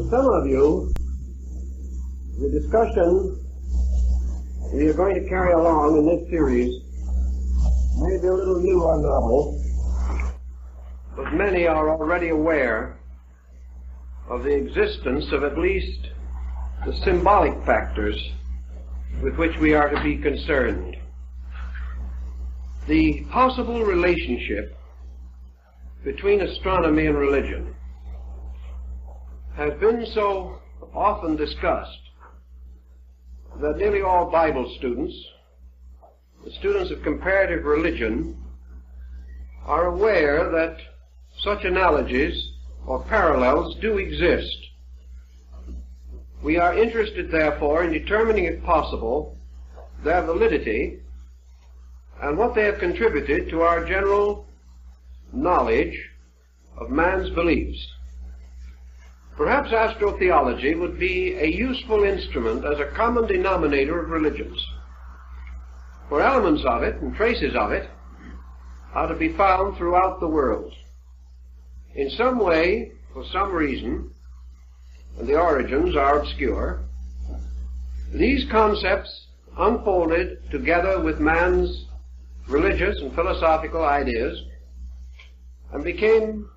To some of you, the discussion we are going to carry along in this series may be a little new or novel, but many are already aware of the existence of at least the symbolic factors with which we are to be concerned. The possible relationship between astronomy and religion has been so often discussed that nearly all Bible students, the students of comparative religion, are aware that such analogies or parallels do exist. We are interested, therefore, in determining, if possible, their validity and what they have contributed to our general knowledge of man's beliefs. Perhaps astrotheology would be a useful instrument as a common denominator of religions, for elements of it and traces of it are to be found throughout the world. In some way, for some reason, and the origins are obscure, these concepts unfolded together with man's religious and philosophical ideas and became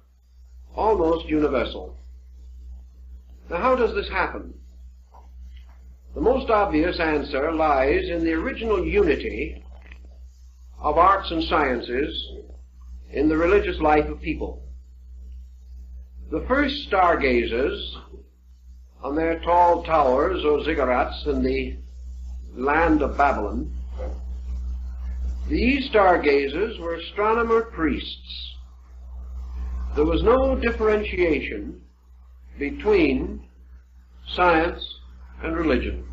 almost universal. Now, how does this happen? The most obvious answer lies in the original unity of arts and sciences in the religious life of people. The first stargazers on their tall towers or ziggurats in the land of Babylon, these stargazers were astronomer priests. There was no differentiation between science and religion.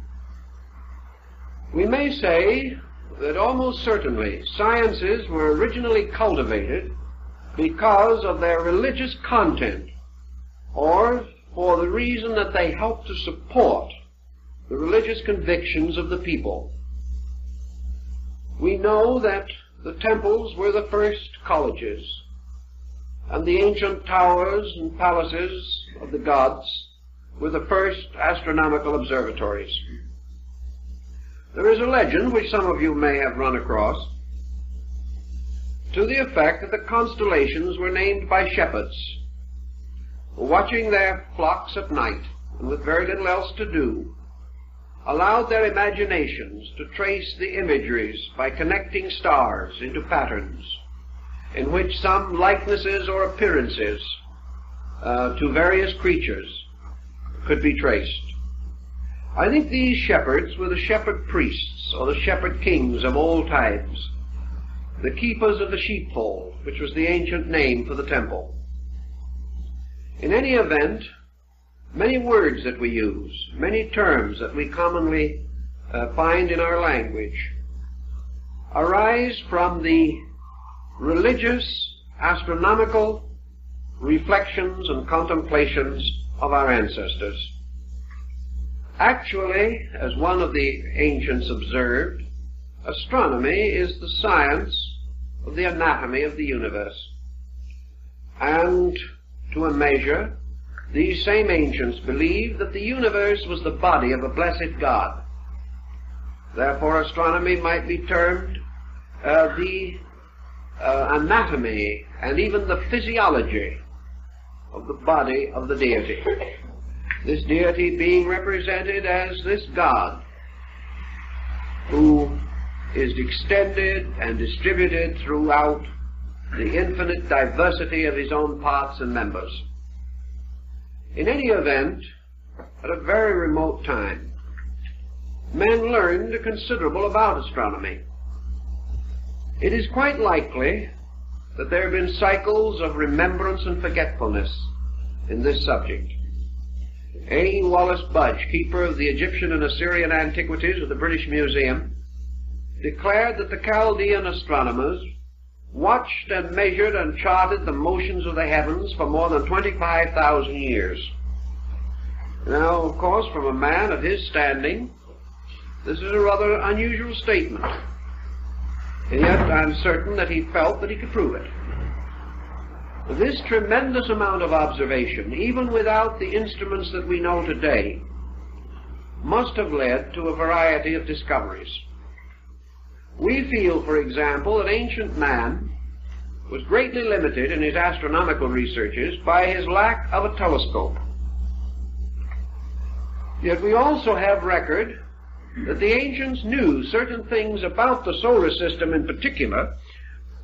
We may say that almost certainly sciences were originally cultivated because of their religious content, or for the reason that they helped to support the religious convictions of the people. We know that the temples were the first colleges, and the ancient towers and palaces of the gods were the first astronomical observatories. There is a legend, which some of you may have run across, to the effect that the constellations were named by shepherds who, watching their flocks at night and with very little else to do, allowed their imaginations to trace the imageries by connecting stars into patterns in which some likenesses or appearances to various creatures could be traced. I think these shepherds were the shepherd priests or the shepherd kings of old times, the keepers of the sheepfold, which was the ancient name for the temple. In any event, many words that we use, many terms that we commonly find in our language, arise from the religious, astronomical reflections and contemplations of our ancestors. Actually, as one of the ancients observed, astronomy is the science of the anatomy of the universe. And to a measure, these same ancients believed that the universe was the body of a blessed God. Therefore, astronomy might be termed the anatomy and even the physiology of the body of the deity. This deity being represented as this God who is extended and distributed throughout the infinite diversity of his own parts and members. In any event, at a very remote time, men learned considerable about astronomy. It is quite likely that there have been cycles of remembrance and forgetfulness in this subject. A. Wallace Budge, keeper of the Egyptian and Assyrian antiquities of the British Museum, declared that the Chaldean astronomers watched and measured and charted the motions of the heavens for more than 25,000 years. Now, of course, from a man of his standing, this is a rather unusual statement. And yet I'm certain that he felt that he could prove it. This tremendous amount of observation, even without the instruments that we know today, must have led to a variety of discoveries. We feel, for example, that ancient man was greatly limited in his astronomical researches by his lack of a telescope. Yet we also have record that the ancients knew certain things about the solar system in particular,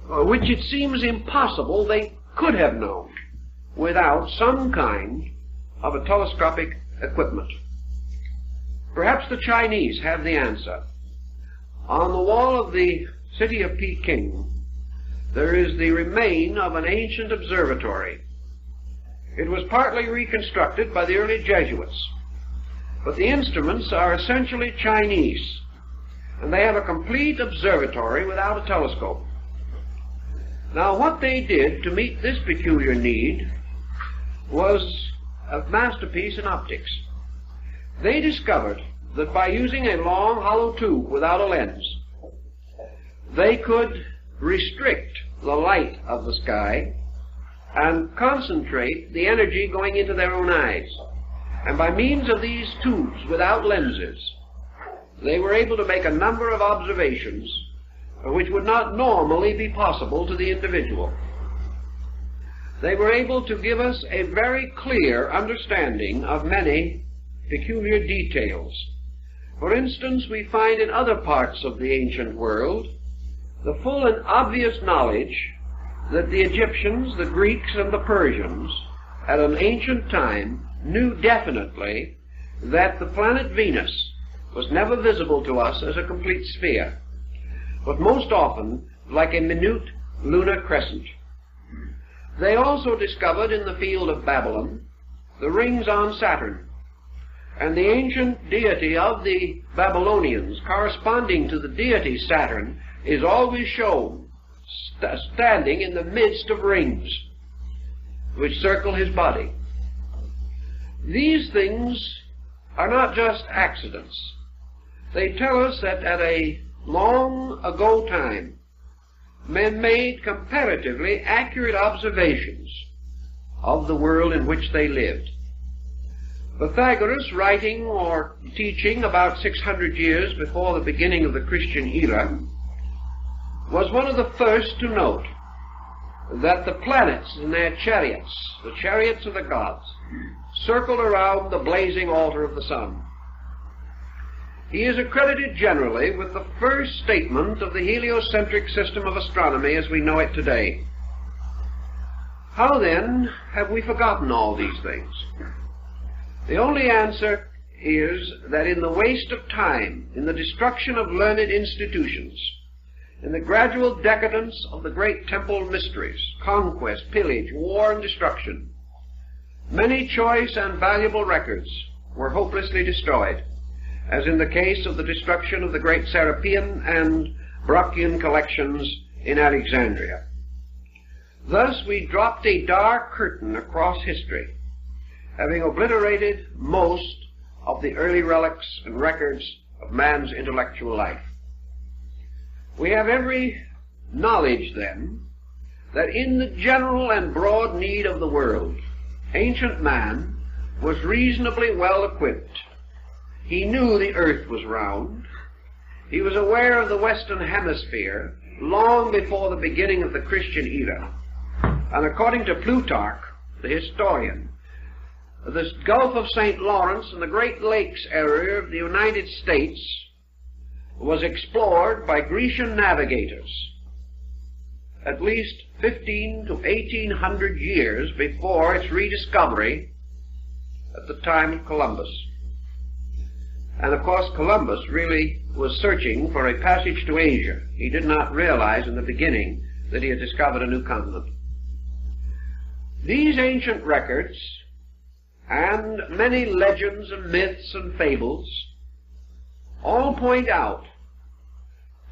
which it seems impossible they could have known without some kind of a telescopic equipment. Perhaps the Chinese have the answer. On the wall of the city of Peking, there is the remain of an ancient observatory. It was partly reconstructed by the early Jesuits, but the instruments are essentially Chinese, and they have a complete observatory without a telescope. Now, what they did to meet this peculiar need was a masterpiece in optics. They discovered that by using a long hollow tube without a lens, they could restrict the light of the sky and concentrate the energy going into their own eyes. And by means of these tubes without lenses, they were able to make a number of observations which would not normally be possible to the individual. They were able to give us a very clear understanding of many peculiar details. For instance, we find in other parts of the ancient world the full and obvious knowledge that the Egyptians, the Greeks, and the Persians at an ancient time knew definitely that the planet Venus was never visible to us as a complete sphere, but most often like a minute lunar crescent. They also discovered in the field of Babylon the rings on Saturn, and the ancient deity of the Babylonians, corresponding to the deity Saturn, is always shown standing in the midst of rings which circle his body. These things are not just accidents. They tell us that at a long ago time, men made comparatively accurate observations of the world in which they lived. Pythagoras, writing or teaching about 600 years before the beginning of the Christian era, was one of the first to note that the planets in their chariots, the chariots of the gods, circled around the blazing altar of the sun. He is accredited generally with the first statement of the heliocentric system of astronomy as we know it today. How then have we forgotten all these things? The only answer is that in the waste of time, in the destruction of learned institutions, in the gradual decadence of the great temple mysteries, conquest, pillage, war, and destruction, many choice and valuable records were hopelessly destroyed, as in the case of the destruction of the great Serapean and Brocchian collections in Alexandria. Thus we dropped a dark curtain across history, having obliterated most of the early relics and records of man's intellectual life. We have every knowledge, then, that in the general and broad need of the world, ancient man was reasonably well equipped. He knew the earth was round. He was aware of the Western Hemisphere long before the beginning of the Christian era. And according to Plutarch, the historian, the Gulf of St. Lawrence and the Great Lakes area of the United States was explored by Grecian navigators at least 15 to 1800 years before its rediscovery at the time of Columbus. And of course Columbus really was searching for a passage to Asia. He did not realize in the beginning that he had discovered a new continent. These ancient records and many legends and myths and fables all point out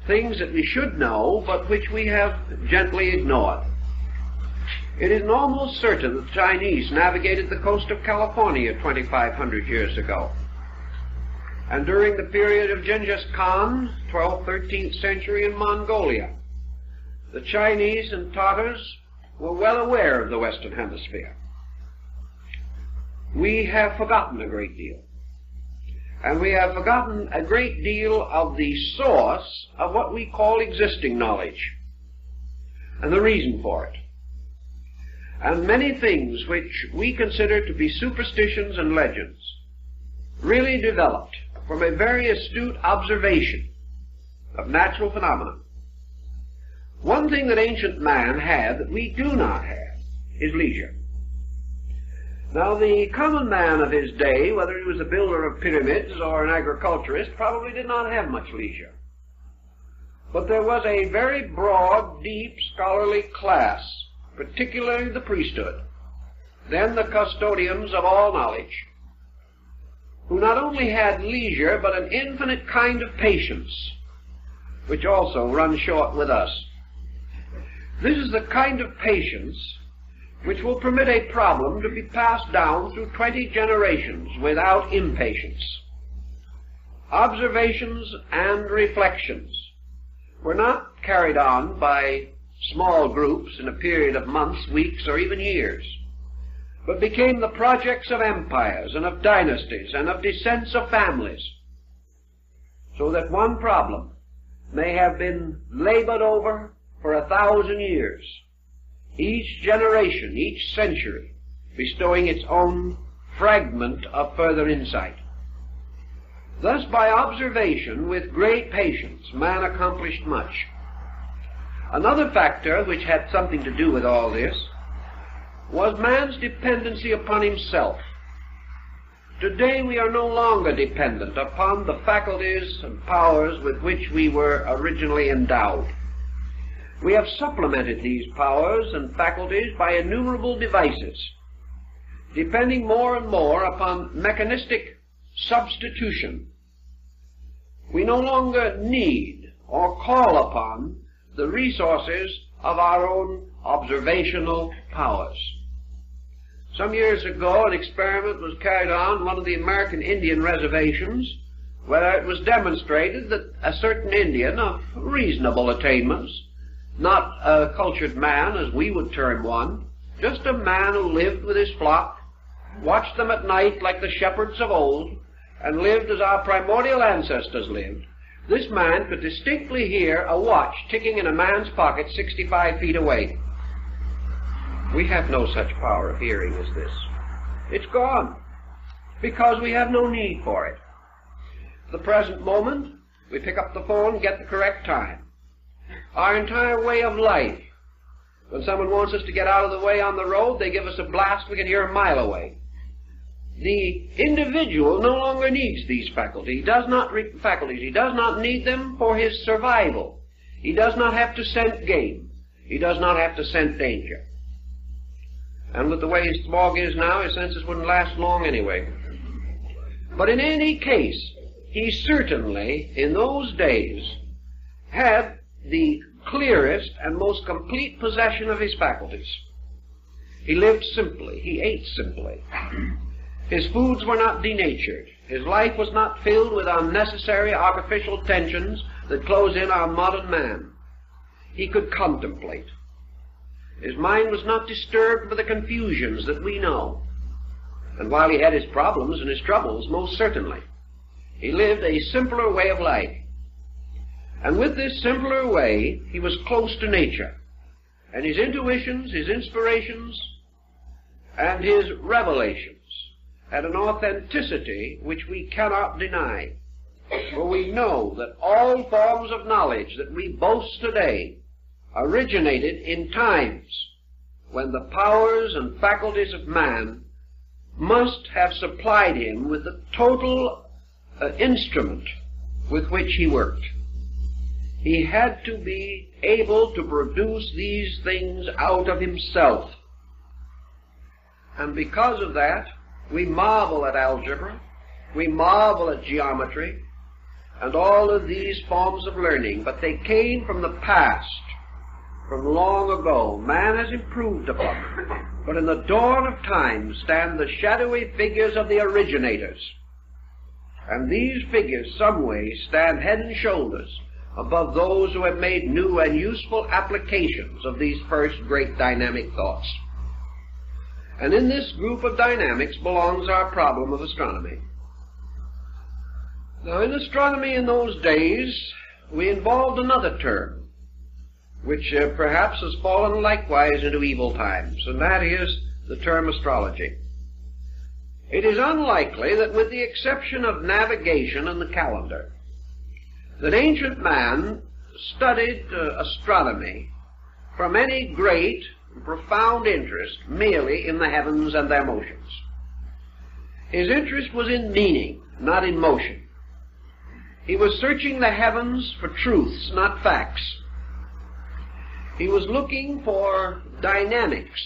things that we should know, but which we have gently ignored. It is almost certain that the Chinese navigated the coast of California 2,500 years ago. And during the period of Genghis Khan, 12th, 13th century in Mongolia, the Chinese and Tatars were well aware of the Western Hemisphere. We have forgotten a great deal. And we have forgotten a great deal of the source of what we call existing knowledge, and the reason for it. And many things which we consider to be superstitions and legends really developed from a very astute observation of natural phenomena. One thing that ancient man had that we do not have is leisure. Now, the common man of his day, whether he was a builder of pyramids or an agriculturist, probably did not have much leisure. But there was a very broad, deep, scholarly class, particularly the priesthood, then the custodians of all knowledge, who not only had leisure, but an infinite kind of patience, which also runs short with us. This is the kind of patience which will permit a problem to be passed down through 20 generations without impatience. Observations and reflections were not carried on by small groups in a period of months, weeks, or even years, but became the projects of empires and of dynasties and of descents of families, so that one problem may have been labored over for 1,000 years, each generation, each century, bestowing its own fragment of further insight. Thus, by observation with great patience, man accomplished much. Another factor which had something to do with all this was man's dependency upon himself. Today we are no longer dependent upon the faculties and powers with which we were originally endowed. We have supplemented these powers and faculties by innumerable devices, depending more and more upon mechanistic substitution. We no longer need or call upon the resources of our own observational powers. Some years ago, an experiment was carried on one of the American Indian reservations, where it was demonstrated that a certain Indian of reasonable attainments, not a cultured man as we would term one, just a man who lived with his flock, watched them at night like the shepherds of old, and lived as our primordial ancestors lived. This man could distinctly hear a watch ticking in a man's pocket 65 feet away. We have no such power of hearing as this. It's gone, because we have no need for it. At the present moment, we pick up the phone and get the correct time. Our entire way of life, when someone wants us to get out of the way on the road, they give us a blast we can hear a mile away. The individual no longer needs these faculties. He does not need them for his survival. He does not have to scent game. He does not have to scent danger. And with the way his smog is now, his senses wouldn't last long anyway. But in any case, he certainly, in those days, had the clearest and most complete possession of his faculties. He lived simply. He ate simply. His foods were not denatured. His life was not filled with unnecessary artificial tensions that close in on modern man. He could contemplate. His mind was not disturbed by the confusions that we know. And while he had his problems and his troubles, most certainly, he lived a simpler way of life. And with this simpler way, he was close to nature. And his intuitions, his inspirations, and his revelations had an authenticity which we cannot deny. For we know that all forms of knowledge that we boast today originated in times when the powers and faculties of man must have supplied him with the total instrument with which he worked. He had to be able to produce these things out of himself. And because of that, we marvel at algebra, we marvel at geometry, and all of these forms of learning, but they came from the past, from long ago. Man has improved upon them, but in the dawn of time stand the shadowy figures of the originators. And these figures, some way, stand head and shoulders above those who have made new and useful applications of these first great dynamic thoughts. And in this group of dynamics belongs our problem of astronomy. Now, in astronomy in those days, we involved another term, which perhaps has fallen likewise into evil times, and that is the term astrology. It is unlikely that, with the exception of navigation and the calendar, that ancient man studied astronomy from any great and profound interest merely in the heavens and their motions. His interest was in meaning, not in motion. He was searching the heavens for truths, not facts. He was looking for dynamics,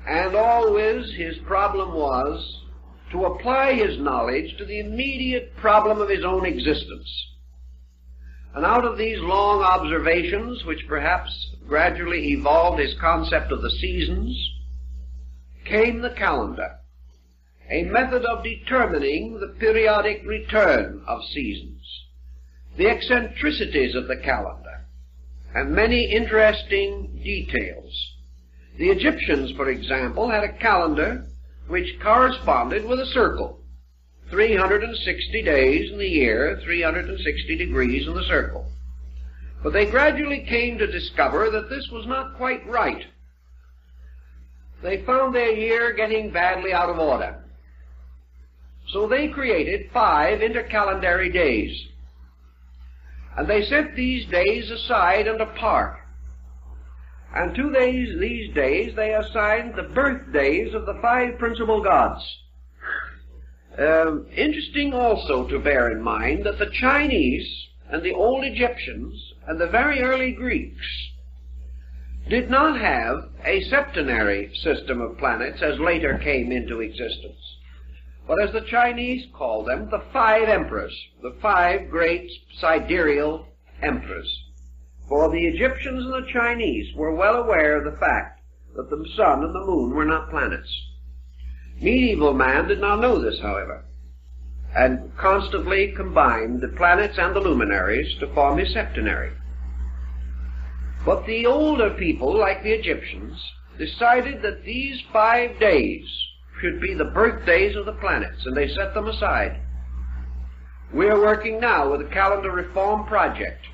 and always his problem was to apply his knowledge to the immediate problem of his own existence. And out of these long observations, which perhaps gradually evolved his concept of the seasons, came the calendar, a method of determining the periodic return of seasons, the eccentricities of the calendar, and many interesting details. The Egyptians, for example, had a calendar which corresponded with a circle. 360 days in the year, 360 degrees in the circle. But they gradually came to discover that this was not quite right. They found their year getting badly out of order. So they created 5 intercalendary days. And they set these days aside and apart. And to these days they assigned the birthdays of the 5 principal gods. Interesting also to bear in mind that the Chinese and the old Egyptians and the very early Greeks did not have a septenary system of planets as later came into existence, but as the Chinese call them, the 5 emperors, the 5 great sidereal emperors. For the Egyptians and the Chinese were well aware of the fact that the sun and the moon were not planets. Medieval man did not know this, however, and constantly combined the planets and the luminaries to form his septenary. But the older people, like the Egyptians, decided that these 5 days should be the birthdays of the planets, and they set them aside. We are working now with a calendar reform project.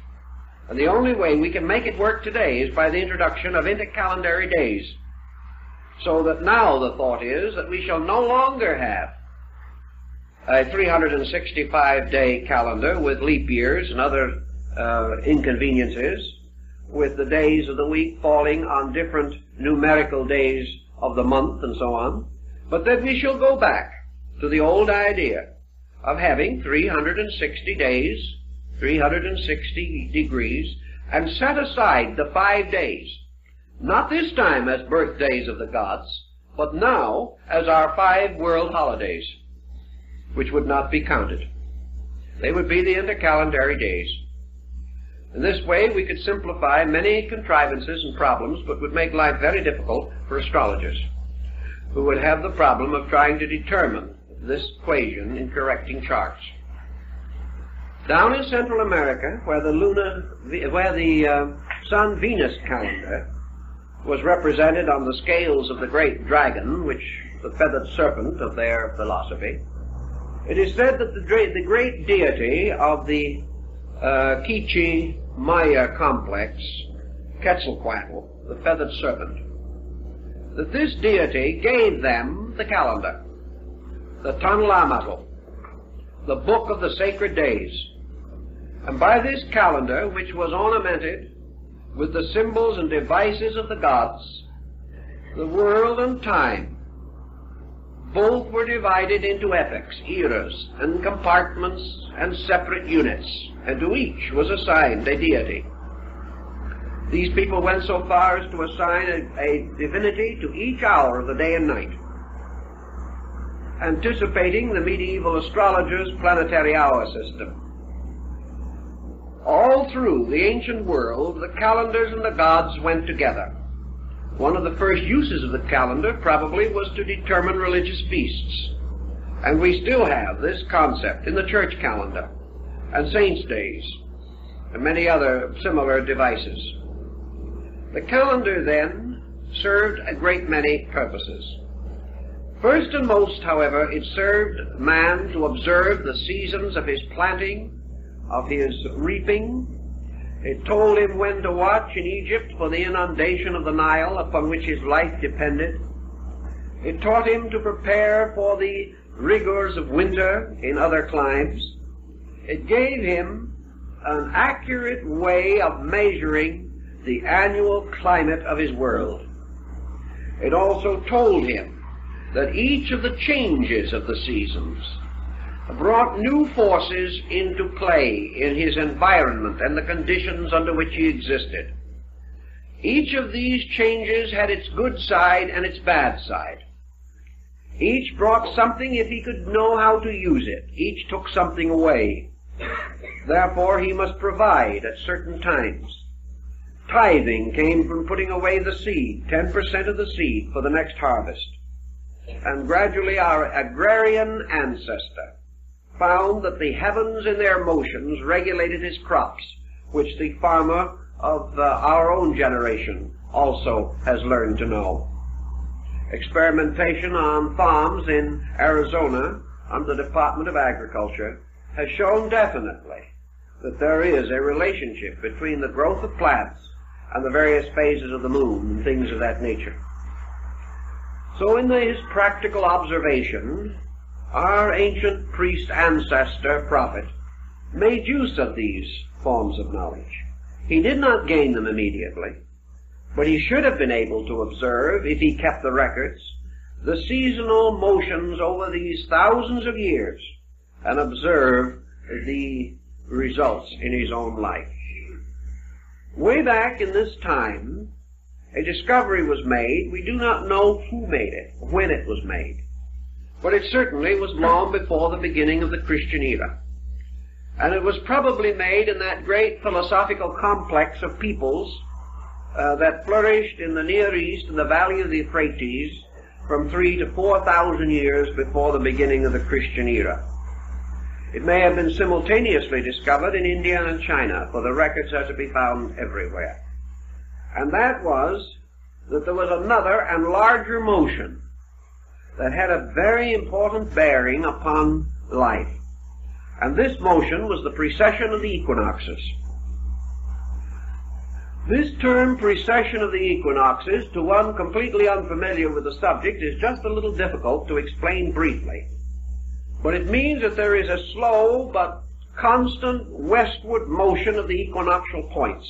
And the only way we can make it work today is by the introduction of intercalendary days. So that now the thought is that we shall no longer have a 365-day calendar with leap years and other inconveniences, with the days of the week falling on different numerical days of the month and so on, but that we shall go back to the old idea of having 360 days, 360 degrees, and set aside the 5 days, not this time as birthdays of the gods, but now as our 5 world holidays, which would not be counted. They would be the intercalendary days. In this way we could simplify many contrivances and problems, but would make life very difficult for astrologers, who would have the problem of trying to determine this equation in correcting charts. Down in Central America, where the Sun-Venus calendar was represented on the scales of the great dragon, which the feathered serpent of their philosophy, it is said that the great deity of the Quiche Maya complex, Quetzalcoatl, the feathered serpent, that this deity gave them the calendar, the Tanlamatl, the book of the sacred days. And by this calendar, which was ornamented with the symbols and devices of the gods, the world and time, both were divided into epochs, eras, and compartments and separate units, and to each was assigned a deity. These people went so far as to assign a divinity to each hour of the day and night, anticipating the medieval astrologers' planetary hour system. All through the ancient world, the calendars and the gods went together. One of the first uses of the calendar probably was to determine religious feasts. And we still have this concept in the church calendar and saints' days. and many other similar devices. The calendar then served a great many purposes. First and most, however, it served man to observe the seasons of his planting, of his reaping. It told him when to watch in Egypt for the inundation of the Nile upon which his life depended. It taught him to prepare for the rigors of winter in other climes. It gave him an accurate way of measuring the annual climate of his world. It also told him that each of the changes of the seasons brought new forces into play in his environment and the conditions under which he existed. Each of these changes had its good side and its bad side. Each brought something if he could know how to use it. Each took something away. Therefore he must provide at certain times. Tithing came from putting away the seed, 10% of the seed for the next harvest. And gradually our agrarian ancestor found that the heavens in their motions regulated his crops, which the farmer of our own generation also has learned to know. Experimentation on farms in Arizona under the Department of Agriculture has shown definitely that there is a relationship between the growth of plants and the various phases of the moon and things of that nature. So in his practical observation, our ancient priest ancestor prophet made use of these forms of knowledge. He did not gain them immediately, but he should have been able to observe, if he kept the records, the seasonal motions over these thousands of years and observe the results in his own life. Way back in this time, a discovery was made. We do not know who made it, when it was made, but it certainly was long before the beginning of the Christian era. And it was probably made in that great philosophical complex of peoples that flourished in the Near East in the valley of the Euphrates from 3,000 to 4,000 years before the beginning of the Christian era. It may have been simultaneously discovered in India and China, for the records are to be found everywhere. And that was that there was another and larger motion that had a very important bearing upon life. And this motion was the precession of the equinoxes. This term, precession of the equinoxes, to one completely unfamiliar with the subject, is just a little difficult to explain briefly. But it means that there is a slow but constant westward motion of the equinoctial points.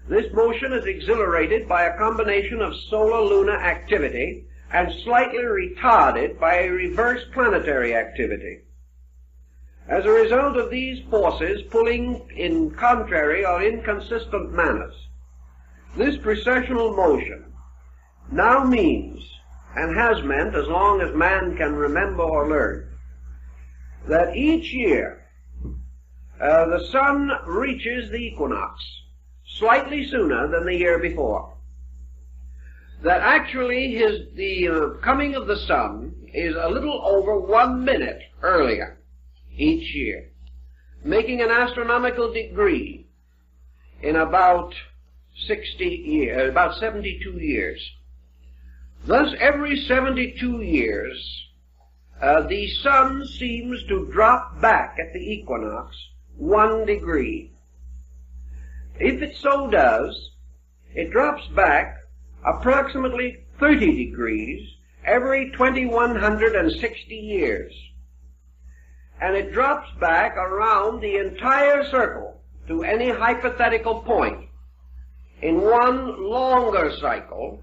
This motion is exhilarated by a combination of solar-lunar activity and slightly retarded by a reverse planetary activity. As a result of these forces pulling in contrary or inconsistent manners, this precessional motion now means, and has meant as long as man can remember or learn, that each year the sun reaches the equinox slightly sooner than the year before. That actually the coming of the sun is a little over 1 minute earlier each year, making an astronomical degree in about 72 years. Thus, every 72 years, the sun seems to drop back at the equinox 1 degree. If it so does, it drops back approximately 30 degrees every 2,160 years. And it drops back around the entire circle to any hypothetical point in one longer cycle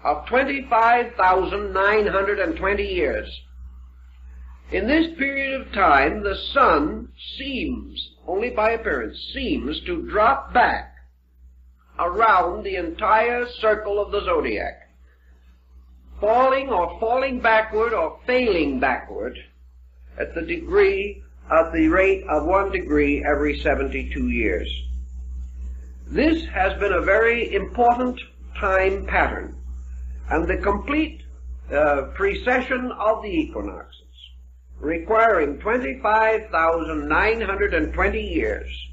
of 25,920 years. In this period of time, the sun seems, only by appearance, seems to drop back around the entire circle of the zodiac, falling backward or failing backward at the rate of 1 degree every 72 years. This has been a very important time pattern, and the complete precession of the equinoxes, requiring 25,920 years,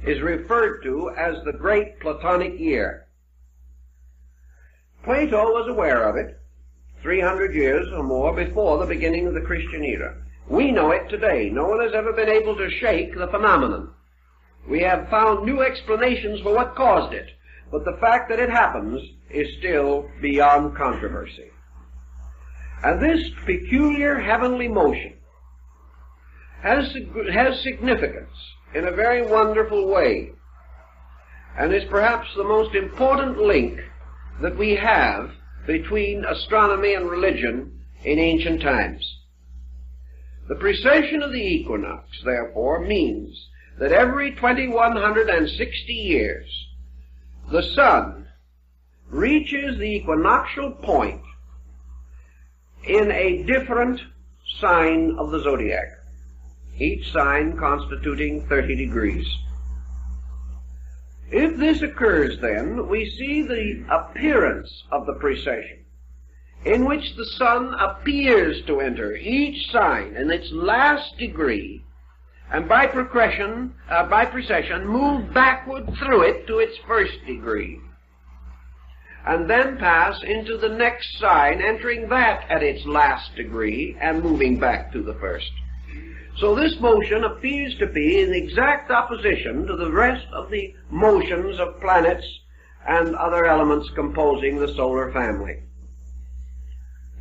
is referred to as the Great Platonic Year. Plato was aware of it 300 years or more before the beginning of the Christian era. We know it today. No one has ever been able to shake the phenomenon. We have found new explanations for what caused it, but the fact that it happens is still beyond controversy. And this peculiar heavenly motion has significance in a very wonderful way, and is perhaps the most important link that we have between astronomy and religion in ancient times. The precession of the equinox, therefore, means that every 2160 years the sun reaches the equinoctial point in a different sign of the zodiac, each sign constituting 30 degrees. If this occurs, then, we see the appearance of the precession, in which the sun appears to enter each sign in its last degree, and by precession move backward through it to its first degree, and then pass into the next sign, entering that at its last degree, and moving back to the first. So this motion appears to be in exact opposition to the rest of the motions of planets and other elements composing the solar family.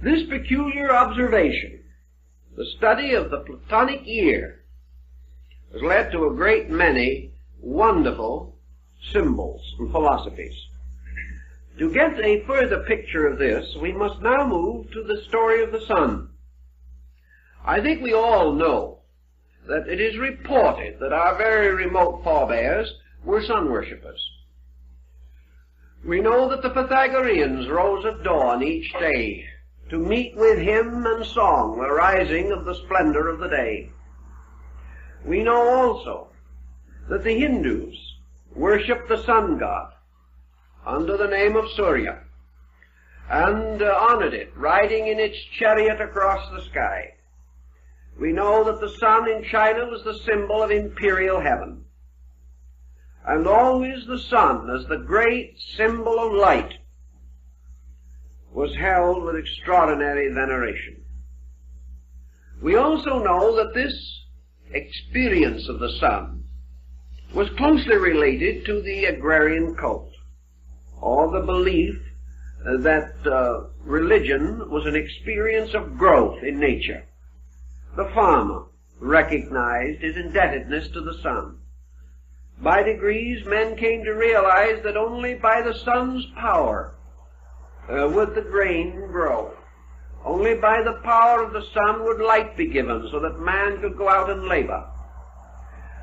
This peculiar observation, the study of the Platonic year, has led to a great many wonderful symbols and philosophies. To get a further picture of this, we must now move to the story of the sun. I think we all know that it is reported that our very remote forebears were sun worshippers. We know that the Pythagoreans rose at dawn each day to meet with hymn and song the rising of the splendor of the day. We know also that the Hindus worship the sun god under the name of Surya, and honored it, riding in its chariot across the sky. We know that the sun in China was the symbol of imperial heaven, and always the sun, as the great symbol of light, was held with extraordinary veneration. We also know that this experience of the sun was closely related to the agrarian cult, or the belief that religion was an experience of growth in nature. The farmer recognized his indebtedness to the sun. By degrees, men came to realize that only by the sun's power would the grain grow. Only by the power of the sun would light be given so that man could go out and labor.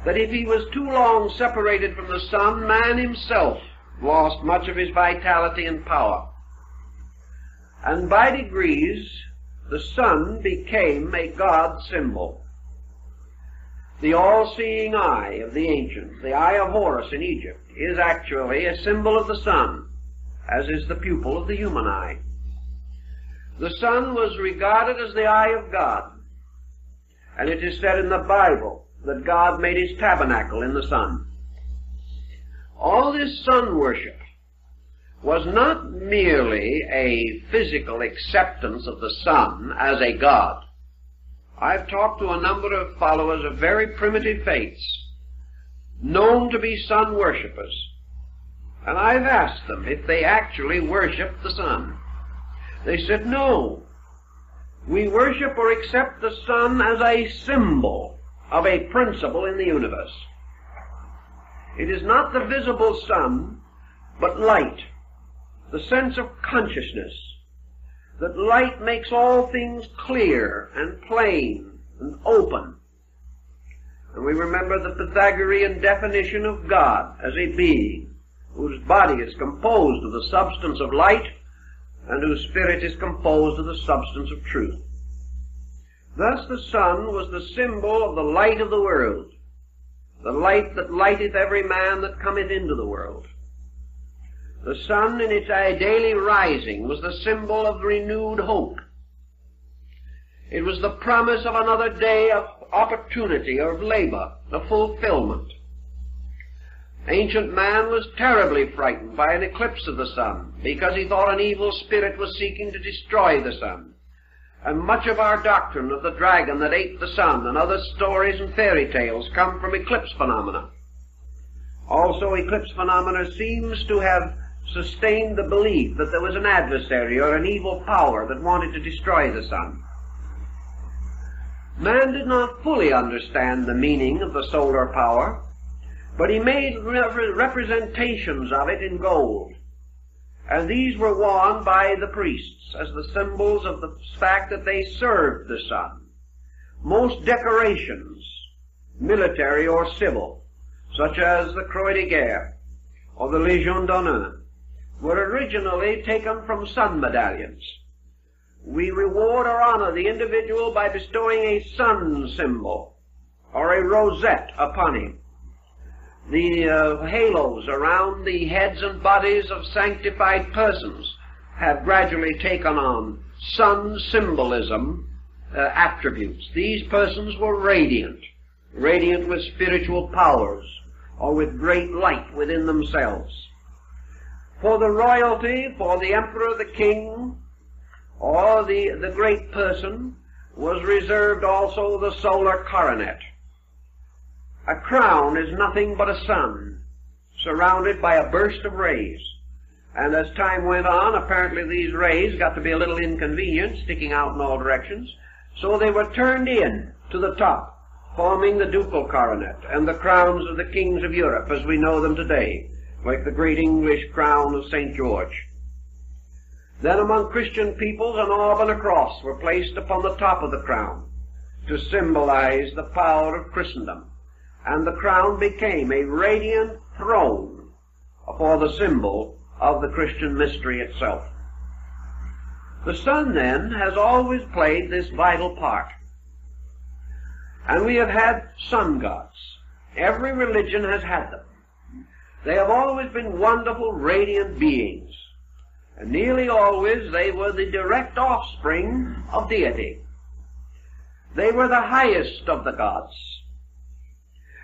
That if he was too long separated from the sun, man himself lost much of his vitality and power. And by degrees, the sun became a god symbol. The all-seeing eye of the ancients, the eye of Horus in Egypt, is actually a symbol of the sun, as is the pupil of the human eye. The sun was regarded as the eye of God, and it is said in the Bible that God made his tabernacle in the sun. All this sun worship was not merely a physical acceptance of the sun as a god. I've talked to a number of followers of very primitive faiths, known to be sun worshippers, and I've asked them if they actually worship the sun. They said, no, we worship or accept the sun as a symbol of a principle in the universe. It is not the visible sun, but light, the sense of consciousness, that light makes all things clear and plain and open. And we remember the Pythagorean definition of God as a being whose body is composed of the substance of light and whose spirit is composed of the substance of truth. Thus the sun was the symbol of the light of the world, the light that lighteth every man that cometh into the world. The sun in its daily rising was the symbol of renewed hope. It was the promise of another day of opportunity, of labor, of fulfillment. Ancient man was terribly frightened by an eclipse of the sun because he thought an evil spirit was seeking to destroy the sun. And much of our doctrine of the dragon that ate the sun and other stories and fairy tales come from eclipse phenomena. Also, eclipse phenomena seems to have sustained the belief that there was an adversary or an evil power that wanted to destroy the sun. Man did not fully understand the meaning of the solar power, but he made representations of it in gold. And these were worn by the priests as the symbols of the fact that they served the sun. Most decorations, military or civil, such as the Croix de Guerre or the Légion d'honneur, were originally taken from sun medallions. We reward or honor the individual by bestowing a sun symbol or a rosette upon him. The halos around the heads and bodies of sanctified persons have gradually taken on sun symbolism attributes. These persons were radiant with spiritual powers, or with great light within themselves. For the royalty, for the emperor, the king, or the great person, was reserved also the solar coronet. A crown is nothing but a sun, surrounded by a burst of rays. And as time went on, apparently these rays got to be a little inconvenient, sticking out in all directions, so they were turned in to the top, forming the ducal coronet and the crowns of the kings of Europe as we know them today, like the great English crown of St. George. Then among Christian peoples an orb and a cross were placed upon the top of the crown to symbolize the power of Christendom. And the crown became a radiant throne for the symbol of the Christian mystery itself. The sun, then, has always played this vital part. And we have had sun gods. Every religion has had them. They have always been wonderful, radiant beings. And nearly always they were the direct offspring of deity. They were the highest of the gods.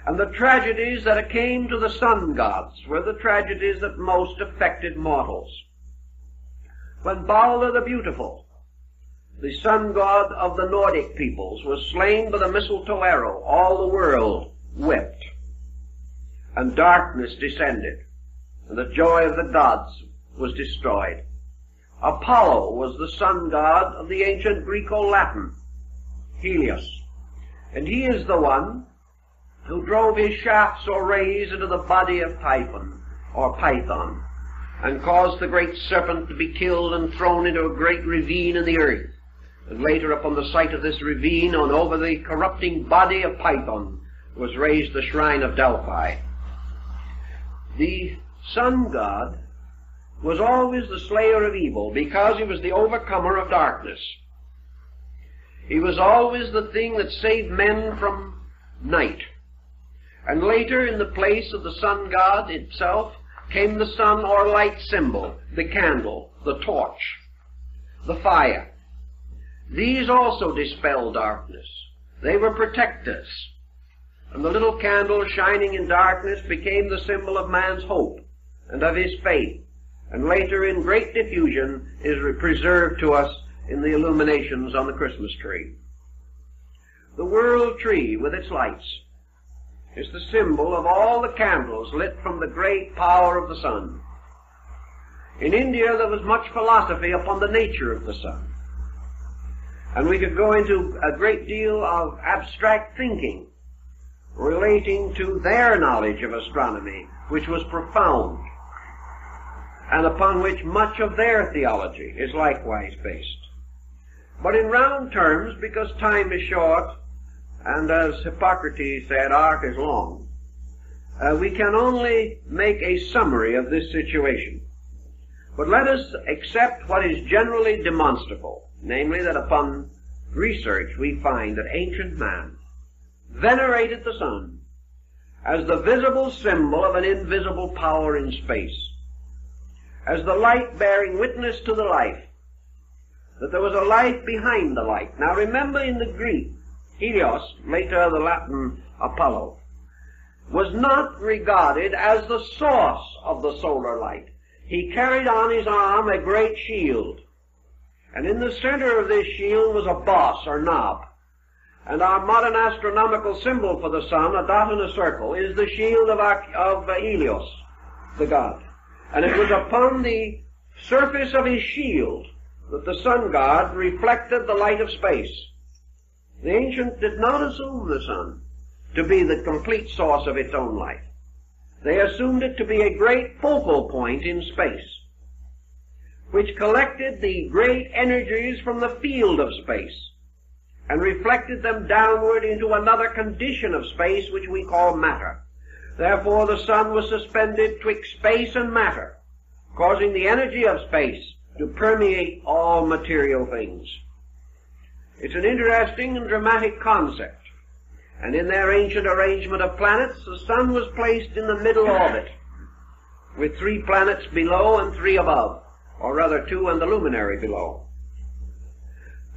And the tragedies that came to the sun gods were the tragedies that most affected mortals. When Balder the Beautiful, the sun god of the Nordic peoples, was slain by the mistletoe arrow, all the world wept, and darkness descended, and the joy of the gods was destroyed. Apollo was the sun god of the ancient Greco-Latin, Helios, and he is the one who drove his shafts or rays into the body of Python, and caused the great serpent to be killed and thrown into a great ravine in the earth. And later upon the site of this ravine, and over the corrupting body of Python, was raised the shrine of Delphi. The sun god was always the slayer of evil because he was the overcomer of darkness. He was always the thing that saved men from night. And later, in the place of the sun god itself, came the sun or light symbol, the candle, the torch, the fire. These also dispelled darkness. They were protectors. And the little candle shining in darkness became the symbol of man's hope and of his faith. And later, in great diffusion, is preserved to us in the illuminations on the Christmas tree. The world tree with its lights is the symbol of all the candles lit from the great power of the sun. In India there was much philosophy upon the nature of the sun. And we could go into a great deal of abstract thinking relating to their knowledge of astronomy, which was profound, and upon which much of their theology is likewise based. But in round terms, because time is short, and as Hippocrates said, arc is long, we can only make a summary of this situation. But let us accept what is generally demonstrable, namely that upon research we find that ancient man venerated the sun as the visible symbol of an invisible power in space, as the light bearing witness to the life, that there was a life behind the light. Now remember, in the Greek, Helios, later the Latin Apollo, was not regarded as the source of the solar light. He carried on his arm a great shield, and in the center of this shield was a boss or knob. And our modern astronomical symbol for the sun, a dot in a circle, is the shield of Helios, the god. And it was upon the surface of his shield that the sun god reflected the light of space. The ancients did not assume the sun to be the complete source of its own light. They assumed it to be a great focal point in space, which collected the great energies from the field of space and reflected them downward into another condition of space which we call matter. Therefore the sun was suspended twixt space and matter, causing the energy of space to permeate all material things. It's an interesting and dramatic concept. And in their ancient arrangement of planets, the sun was placed in the middle orbit, with 3 planets below and 3 above, or rather 2 and the luminary below.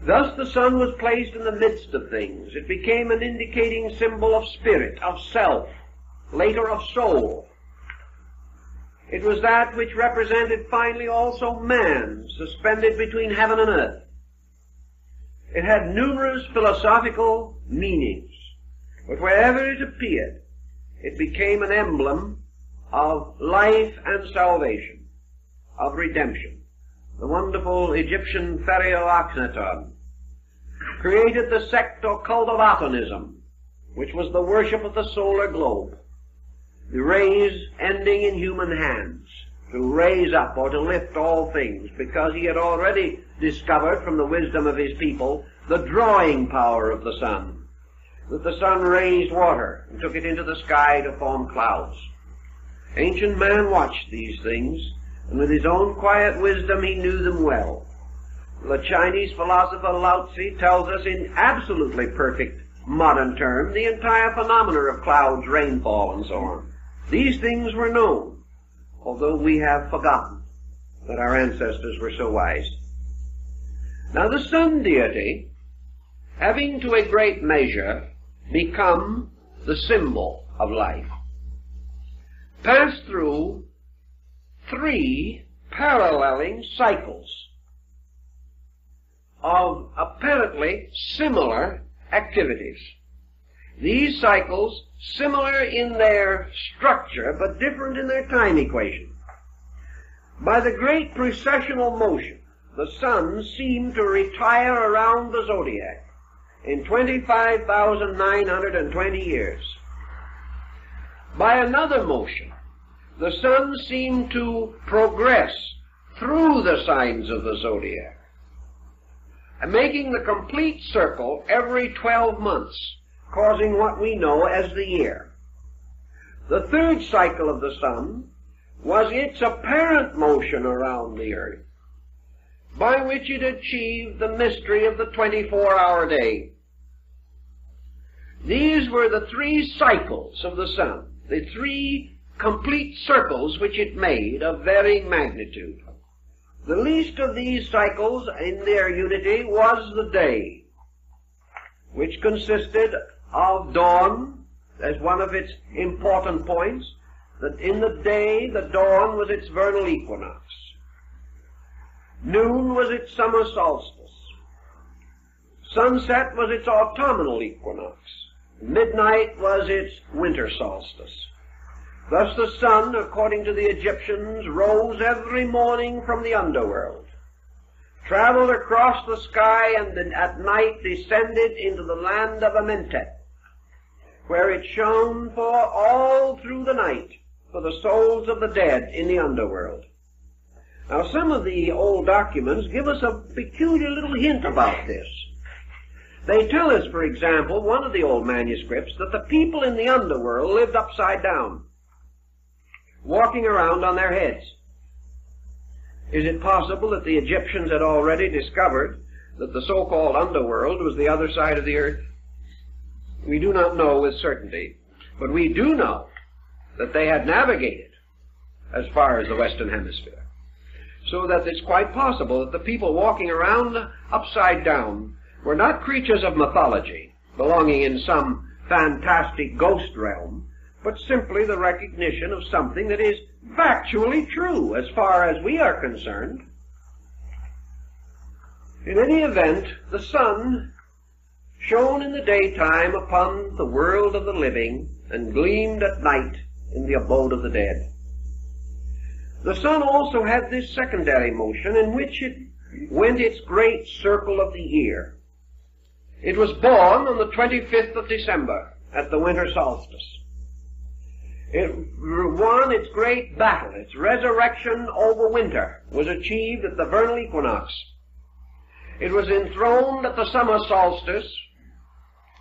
Thus the sun was placed in the midst of things. It became an indicating symbol of spirit, of self, later of soul. It was that which represented finally also man, suspended between heaven and earth. It had numerous philosophical meanings, but wherever it appeared, it became an emblem of life and salvation, of redemption. The wonderful Egyptian Pharaoh Akhenaton created the sect or cult of Platonism, which was the worship of the solar globe, the rays ending in human hands, to raise up or to lift all things, because he had already discovered from the wisdom of his people the drawing power of the sun, that the sun raised water and took it into the sky to form clouds. Ancient man watched these things, and with his own quiet wisdom he knew them well. The Chinese philosopher Lao Tzu tells us in absolutely perfect modern terms the entire phenomena of clouds, rainfall, and so on. These things were known, although we have forgotten that our ancestors were so wise. Now the sun deity, having to a great measure become the symbol of life, passed through 3 paralleling cycles of apparently similar activities. These cycles similar in their structure but different in their time equation. By the great precessional motion, the sun seemed to retire around the zodiac in 25,920 years. By another motion, the sun seemed to progress through the signs of the zodiac, making the complete circle every 12 months, causing what we know as the year. The third cycle of the sun was its apparent motion around the earth, by which it achieved the mystery of the 24-hour day. These were the 3 cycles of the sun, the 3 complete circles which it made of varying magnitude. The least of these cycles in their unity was the day, which consisted of dawn as one of its important points, that in the day the dawn was its vernal equinox. Noon was its summer solstice. Sunset was its autumnal equinox. Midnight was its winter solstice. Thus the sun, according to the Egyptians, rose every morning from the underworld, traveled across the sky, and then at night descended into the land of Amentet, where it shone for all through the night for the souls of the dead in the underworld. Now, some of the old documents give us a peculiar little hint about this. They tell us, for example, one of the old manuscripts, that the people in the underworld lived upside down, walking around on their heads. Is it possible that the Egyptians had already discovered that the so-called underworld was the other side of the earth? We do not know with certainty, but we do know that they had navigated as far as the Western Hemisphere. So that it's quite possible that the people walking around upside down were not creatures of mythology, belonging in some fantastic ghost realm, but simply the recognition of something that is factually true as far as we are concerned. In any event, the sun shone in the daytime upon the world of the living and gleamed at night in the abode of the dead. The sun also had this secondary motion in which it went its great circle of the year. It was born on the 25th of December at the winter solstice. It won its great battle. Its resurrection over winter was achieved at the vernal equinox. It was enthroned at the summer solstice,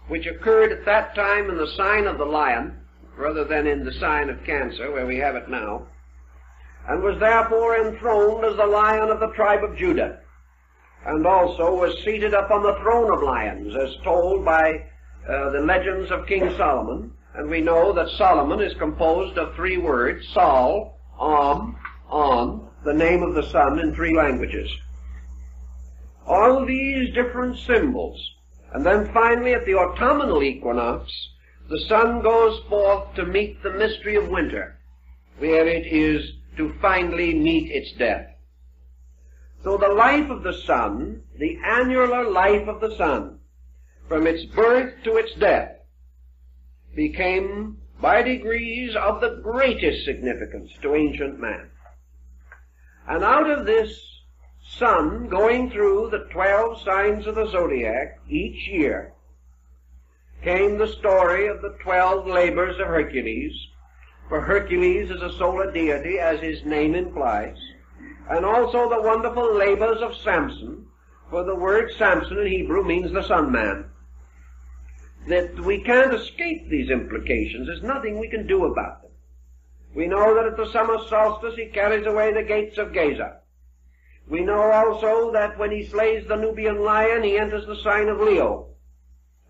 which occurred at that time in the sign of the lion, rather than in the sign of Cancer, where we have it now, and was therefore enthroned as the Lion of the tribe of Judah, and also was seated upon the throne of lions, as told by the legends of King Solomon. And we know that Solomon is composed of 3 words, Sol, On, the name of the sun in 3 languages. All these different symbols. And then finally at the autumnal equinox, the sun goes forth to meet the mystery of winter, where it is to finally meet its death. So the life of the sun, the annular life of the sun, from its birth to its death, became by degrees of the greatest significance to ancient man. And out of this sun going through the 12 signs of the Zodiac each year came the story of the 12 labors of Hercules, for Hercules is a solar deity, as his name implies, and also the wonderful labors of Samson, for the word Samson in Hebrew means the sun man. That we can't escape these implications. There's nothing we can do about them. We know that at the summer solstice he carries away the gates of Gaza. We know also that when he slays the Nubian lion, he enters the sign of Leo.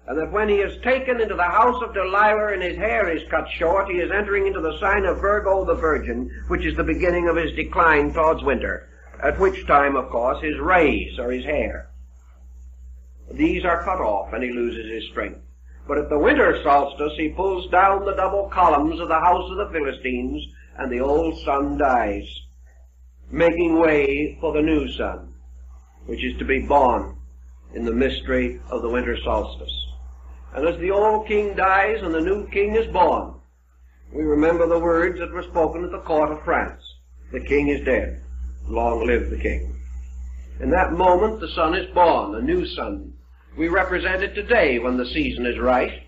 And that when he is taken into the house of Delilah and his hair is cut short, he is entering into the sign of Virgo the Virgin, which is the beginning of his decline towards winter, at which time, of course, his rays or his hair, these are cut off and he loses his strength. But at the winter solstice he pulls down the double columns of the house of the Philistines, and the old sun dies, making way for the new sun, which is to be born in the mystery of the winter solstice. And as the old king dies and the new king is born, we remember the words that were spoken at the court of France. The king is dead. Long live the king. In that moment the sun is born, a new sun. We represent it today when the season is right,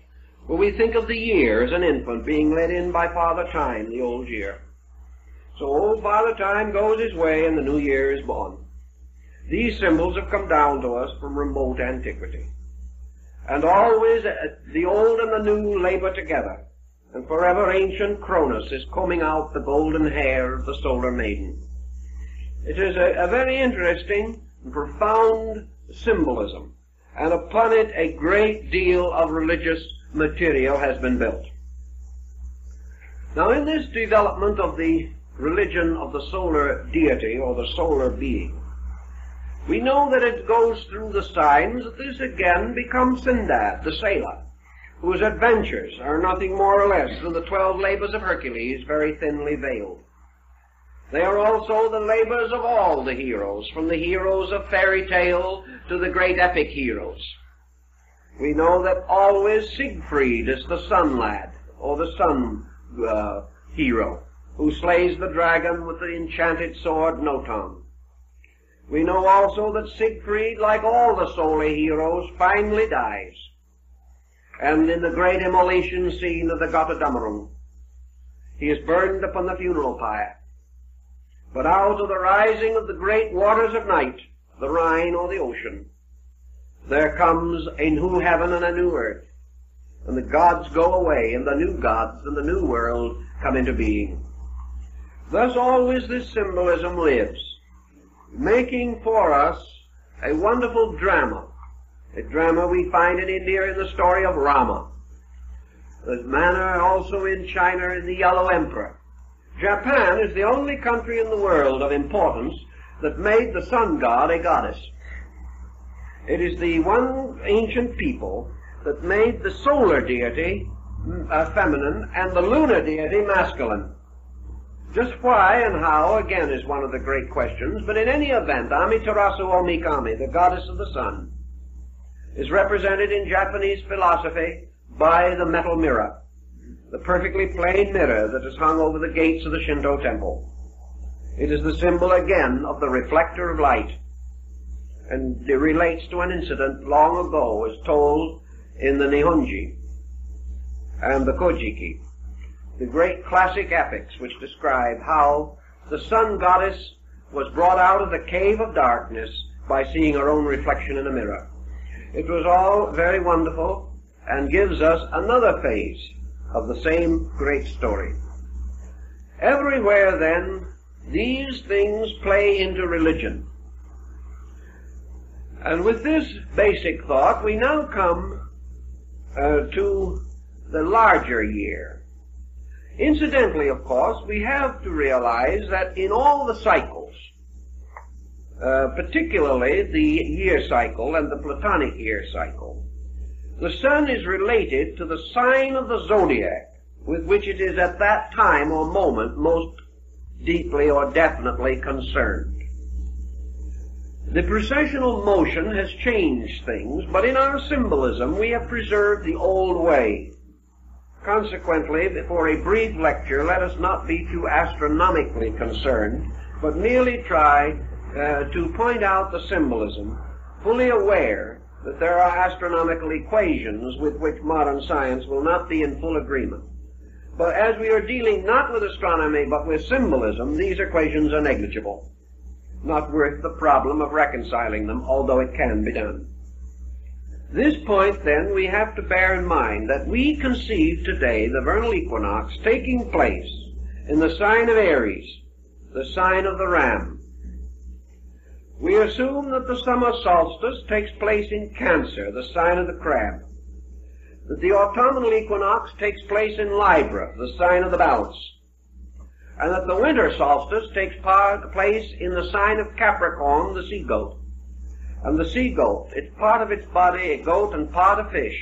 where we think of the year as an infant being led in by Father Time, the old year. So old Father Time goes his way and the new year is born. These symbols have come down to us from remote antiquity. And always the old and the new labor together, and forever ancient Cronus is combing out the golden hair of the solar maiden. It is a very interesting and profound symbolism, and upon it a great deal of religious material has been built. Now in this development of the religion of the solar deity or the solar being, we know that it goes through the signs that this again becomes Sindad, the sailor, whose adventures are nothing more or less than the 12 labors of Hercules, very thinly veiled. They are also the labors of all the heroes, from the heroes of fairy tale to the great epic heroes. We know that always Siegfried is the sun lad, or the sun hero, who slays the dragon with the enchanted sword Noton. We know also that Siegfried, like all the solar heroes, finally dies, and in the great immolation scene of the Götterdämmerung, he is burned upon the funeral pyre. But out of the rising of the great waters of night, the Rhine or the ocean, there comes a new heaven and a new earth, and the gods go away, and the new gods and the new world come into being. Thus always this symbolism lives, making for us a wonderful drama, a drama we find in India in the story of Rama. There's manner also in China in the Yellow Emperor. Japan is the only country in the world of importance that made the sun god a goddess. It is the one ancient people that made the solar deity feminine, and the lunar deity masculine. Just why and how, again, is one of the great questions, but in any event, Amaterasu Omikami, the goddess of the sun, is represented in Japanese philosophy by the metal mirror, the perfectly plain mirror that is hung over the gates of the Shinto temple. It is the symbol, again, of the reflector of light, and it relates to an incident long ago, as told in the Nihonji and the Kojiki, the great classic epics which describe how the sun goddess was brought out of the cave of darkness by seeing her own reflection in a mirror. It was all very wonderful and gives us another phase of the same great story. Everywhere, then, these things play into religion. And with this basic thought, we now come to the larger year. Incidentally, of course, we have to realize that in all the cycles, particularly the year cycle and the Platonic year cycle, the sun is related to the sign of the Zodiac, with which it is at that time or moment most deeply or definitely concerned. The precessional motion has changed things, but in our symbolism we have preserved the old way. Consequently, for a brief lecture, let us not be too astronomically concerned, but merely try to point out the symbolism, fully aware that there are astronomical equations with which modern science will not be in full agreement. But as we are dealing not with astronomy but with symbolism, these equations are negligible, not worth the problem of reconciling them, although it can be done. This point, then, we have to bear in mind that we conceive today the vernal equinox taking place in the sign of Aries, the sign of the ram. We assume that the summer solstice takes place in Cancer, the sign of the crab, that the autumnal equinox takes place in Libra, the sign of the balance, and that the winter solstice takes place in the sign of Capricorn, the sea goat. And the sea goat, it's part of its body a goat and part a fish,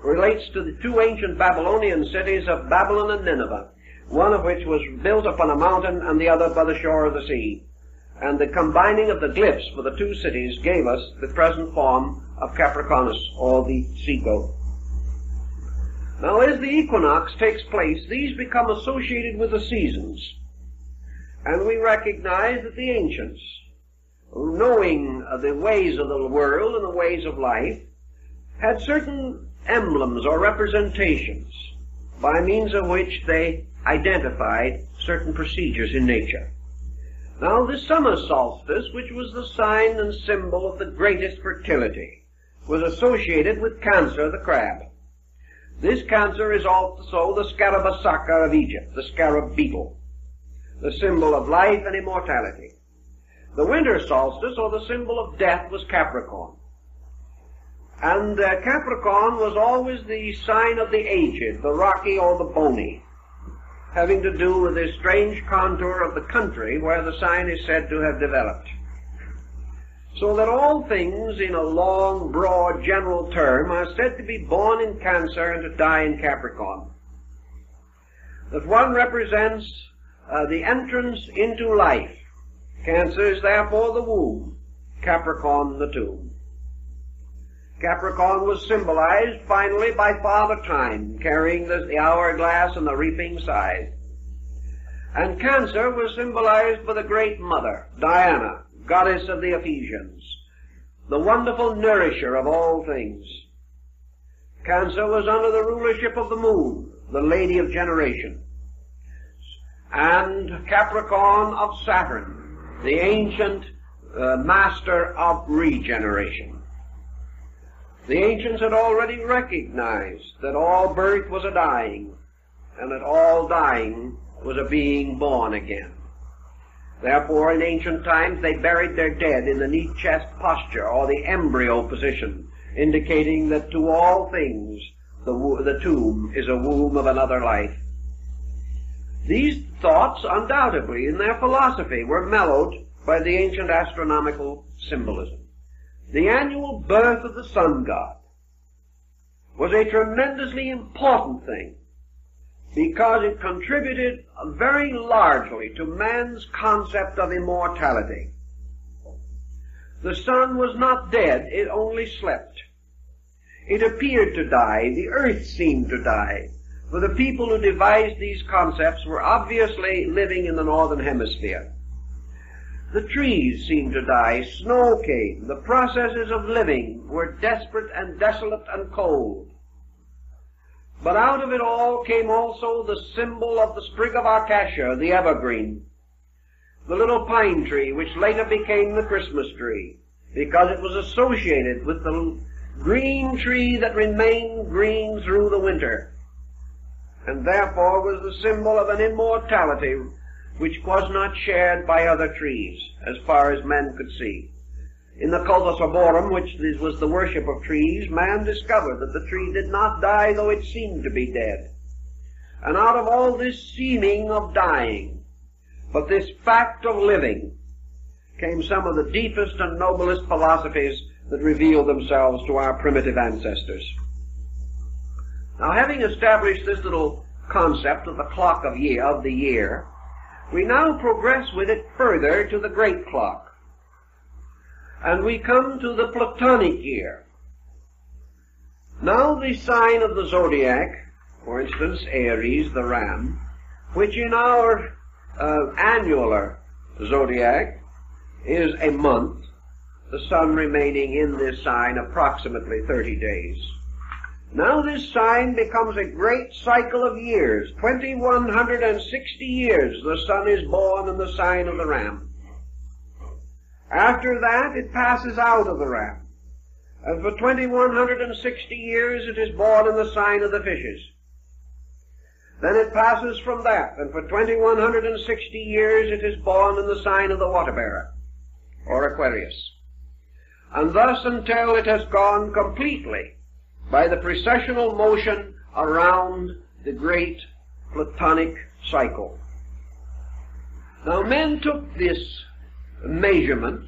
relates to the two ancient Babylonian cities of Babylon and Nineveh, one of which was built upon a mountain and the other by the shore of the sea. And the combining of the glyphs for the two cities gave us the present form of Capricornus, or the sea goat. Now, as the equinox takes place, these become associated with the seasons. And we recognize that the ancients, knowing the ways of the world and the ways of life, had certain emblems or representations by means of which they identified certain procedures in nature. Now, the summer solstice, which was the sign and symbol of the greatest fertility, was associated with Cancer, the crab. This Cancer is also the Scarabasaka of Egypt, the scarab beetle, the symbol of life and immortality. The winter solstice, or the symbol of death, was Capricorn. And Capricorn was always the sign of the aged, the rocky or the bony, having to do with this strange contour of the country where the sign is said to have developed. So that all things, in a long, broad, general term, are said to be born in Cancer and to die in Capricorn. That one represents the entrance into life. Cancer is therefore the womb, Capricorn the tomb. Capricorn was symbolized finally by Father Time, carrying the hourglass and the reaping scythe. And Cancer was symbolized by the great mother, Diana, goddess of the Ephesians, the wonderful nourisher of all things. Cancer was under the rulership of the moon, the lady of generation, and Capricorn of Saturn, the ancient master of regeneration. The ancients had already recognized that all birth was a dying, and that all dying was a being born again. Therefore, in ancient times, they buried their dead in the neat chest posture, or the embryo position, indicating that to all things the tomb is a womb of another life. These thoughts, undoubtedly, in their philosophy, were mellowed by the ancient astronomical symbolism. The annual birth of the sun god was a tremendously important thing, because it contributed very largely to man's concept of immortality. The sun was not dead, it only slept. It appeared to die, the earth seemed to die, for the people who devised these concepts were obviously living in the northern hemisphere. The trees seemed to die, snow came, the processes of living were desperate and desolate and cold. But out of it all came also the symbol of the sprig of acacia, the evergreen, the little pine tree which later became the Christmas tree, because it was associated with the green tree that remained green through the winter, and therefore was the symbol of an immortality which was not shared by other trees, as far as men could see. In the cultus arborum, which was the worship of trees, man discovered that the tree did not die, though it seemed to be dead. And out of all this seeming of dying, but this fact of living, came some of the deepest and noblest philosophies that revealed themselves to our primitive ancestors. Now, having established this little concept of the clock of the year, we now progress with it further to the great clock. And we come to the Platonic year. Now the sign of the Zodiac, for instance, Aries, the ram, which in our annular Zodiac is a month, the sun remaining in this sign approximately 30 days. Now this sign becomes a great cycle of years. 2160 years the sun is born in the sign of the ram. After that it passes out of the ram, and for 2160 years it is born in the sign of the fishes. Then it passes from that, and for 2160 years it is born in the sign of the water bearer, or Aquarius. And thus until it has gone completely by the precessional motion around the great Platonic cycle. Now men took this measurement,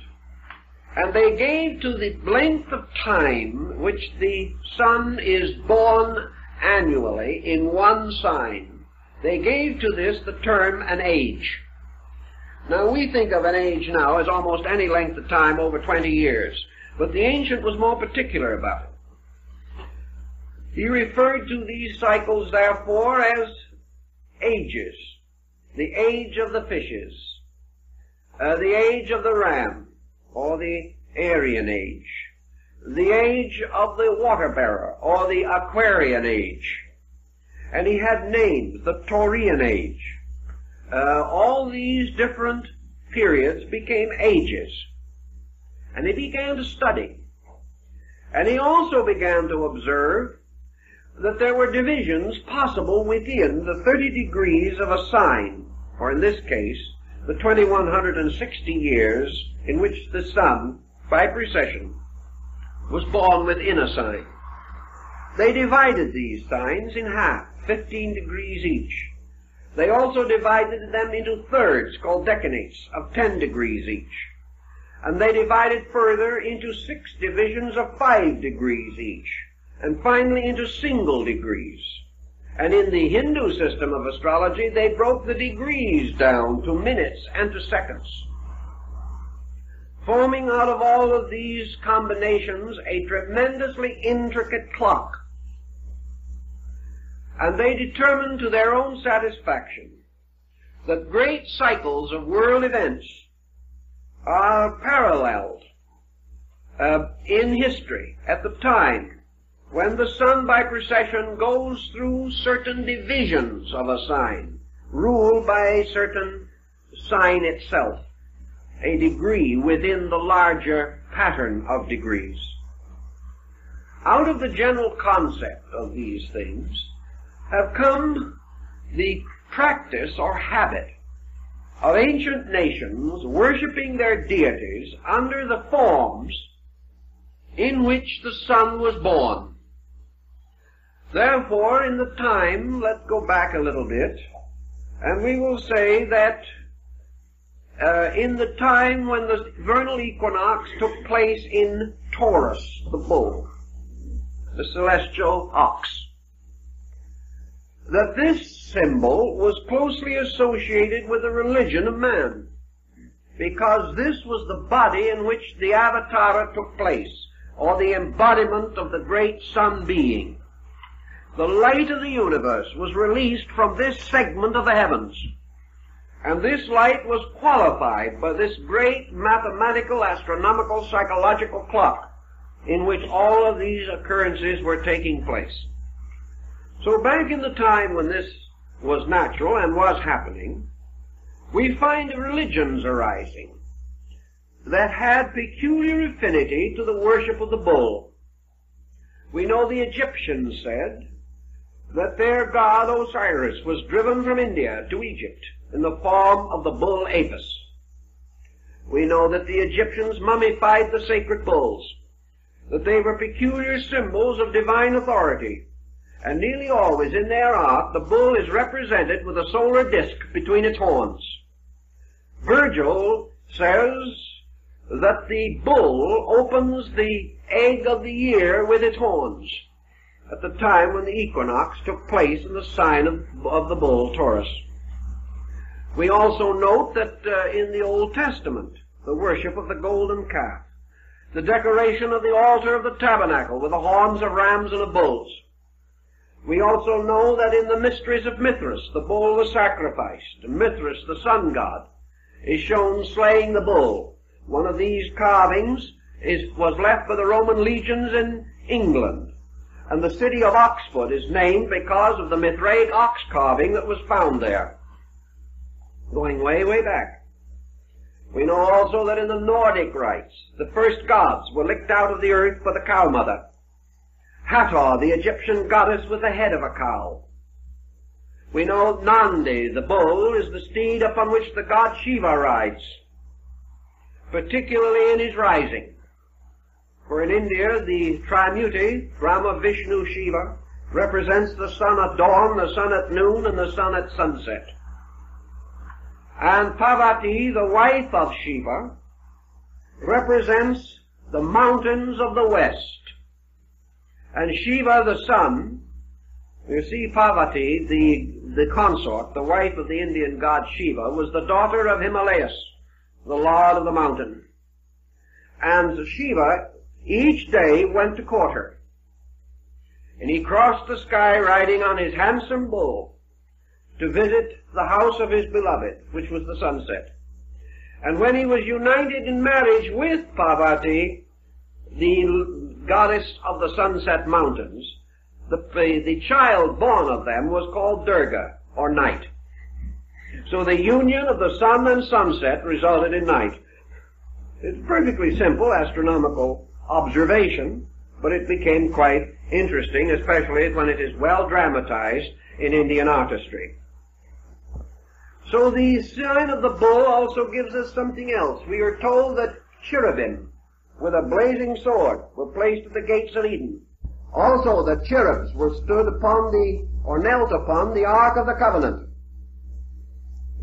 and they gave to the length of time which the sun is born annually in one sign, they gave to this the term an age. Now we think of an age now as almost any length of time over 20 years, but the ancient was more particular about it. He referred to these cycles, therefore, as ages. The age of the fishes, the age of the ram, or the Aryan age, the age of the water bearer, or the Aquarian age. And he had names, the Taurian age. All these different periods became ages. And he began to study. And he also began to observe that there were divisions possible within the 30 degrees of a sign, or in this case, the 2160 years in which the sun, by precession, was born within a sign. They divided these signs in half, 15 degrees each. They also divided them into thirds, called decanates, of 10 degrees each. And they divided further into 6 divisions of 5 degrees each, and finally into single degrees. And in the Hindu system of astrology, they broke the degrees down to minutes and to seconds, forming out of all of these combinations a tremendously intricate clock. And they determined to their own satisfaction that great cycles of world events are paralleled in history at the time when the sun by precession goes through certain divisions of a sign, ruled by a certain sign itself, a degree within the larger pattern of degrees. Out of the general concept of these things have come the practice or habit of ancient nations worshiping their deities under the forms in which the sun was born. Therefore, in the time, let's go back a little bit, and we will say that in the time when the vernal equinox took place in Taurus, the bull, the celestial ox. That this symbol was closely associated with the religion of man, because this was the body in which the avatara took place, or the embodiment of the great sun being. The light of the universe was released from this segment of the heavens, and this light was qualified by this great mathematical, astronomical, psychological clock in which all of these occurrences were taking place. So back in the time when this was natural and was happening, we find religions arising that had peculiar affinity to the worship of the bull. We know the Egyptians said that their god Osiris was driven from India to Egypt in the form of the bull Apis. We know that the Egyptians mummified the sacred bulls, that they were peculiar symbols of divine authority, and nearly always in their art the bull is represented with a solar disk between its horns. Virgil says that the bull opens the egg of the year with its horns at the time when the equinox took place in the sign of the bull Taurus. We also note that in the Old Testament, the worship of the golden calf, the decoration of the altar of the tabernacle with the horns of rams and of bulls. We also know that in the mysteries of Mithras, the bull was sacrificed, and Mithras, the sun god, is shown slaying the bull. One of these carvings was left by the Roman legions in England, and the city of Oxford is named because of the Mithraic ox carving that was found there, going way, way back. We know also that in the Nordic rites, the first gods were licked out of the earth by the cow mother. Hathor, the Egyptian goddess with the head of a cow. We know Nandi, the bull, is the steed upon which the god Shiva rides, particularly in his rising. For in India, the Trimuti, Brahma, Vishnu, Shiva, represents the sun at dawn, the sun at noon, and the sun at sunset. And Parvati, the wife of Shiva, represents the mountains of the west. And Shiva, the sun, you see Parvati, the consort, the wife of the Indian god Shiva, was the daughter of Himalayas, the lord of the mountain. And Shiva each day went to court her. And he crossed the sky riding on his handsome bull to visit the house of his beloved, which was the sunset. And when he was united in marriage with Parvati, the goddess of the sunset mountains, the child born of them was called Durga, or night. So the union of the sun and sunset resulted in night. It's a perfectly simple astronomical observation, but it became quite interesting, especially when it is well dramatized in Indian artistry. So the sign of the bull also gives us something else. We are told that cherubim with a blazing sword were placed at the gates of Eden. Also the cherubs were stood upon or knelt upon the Ark of the Covenant.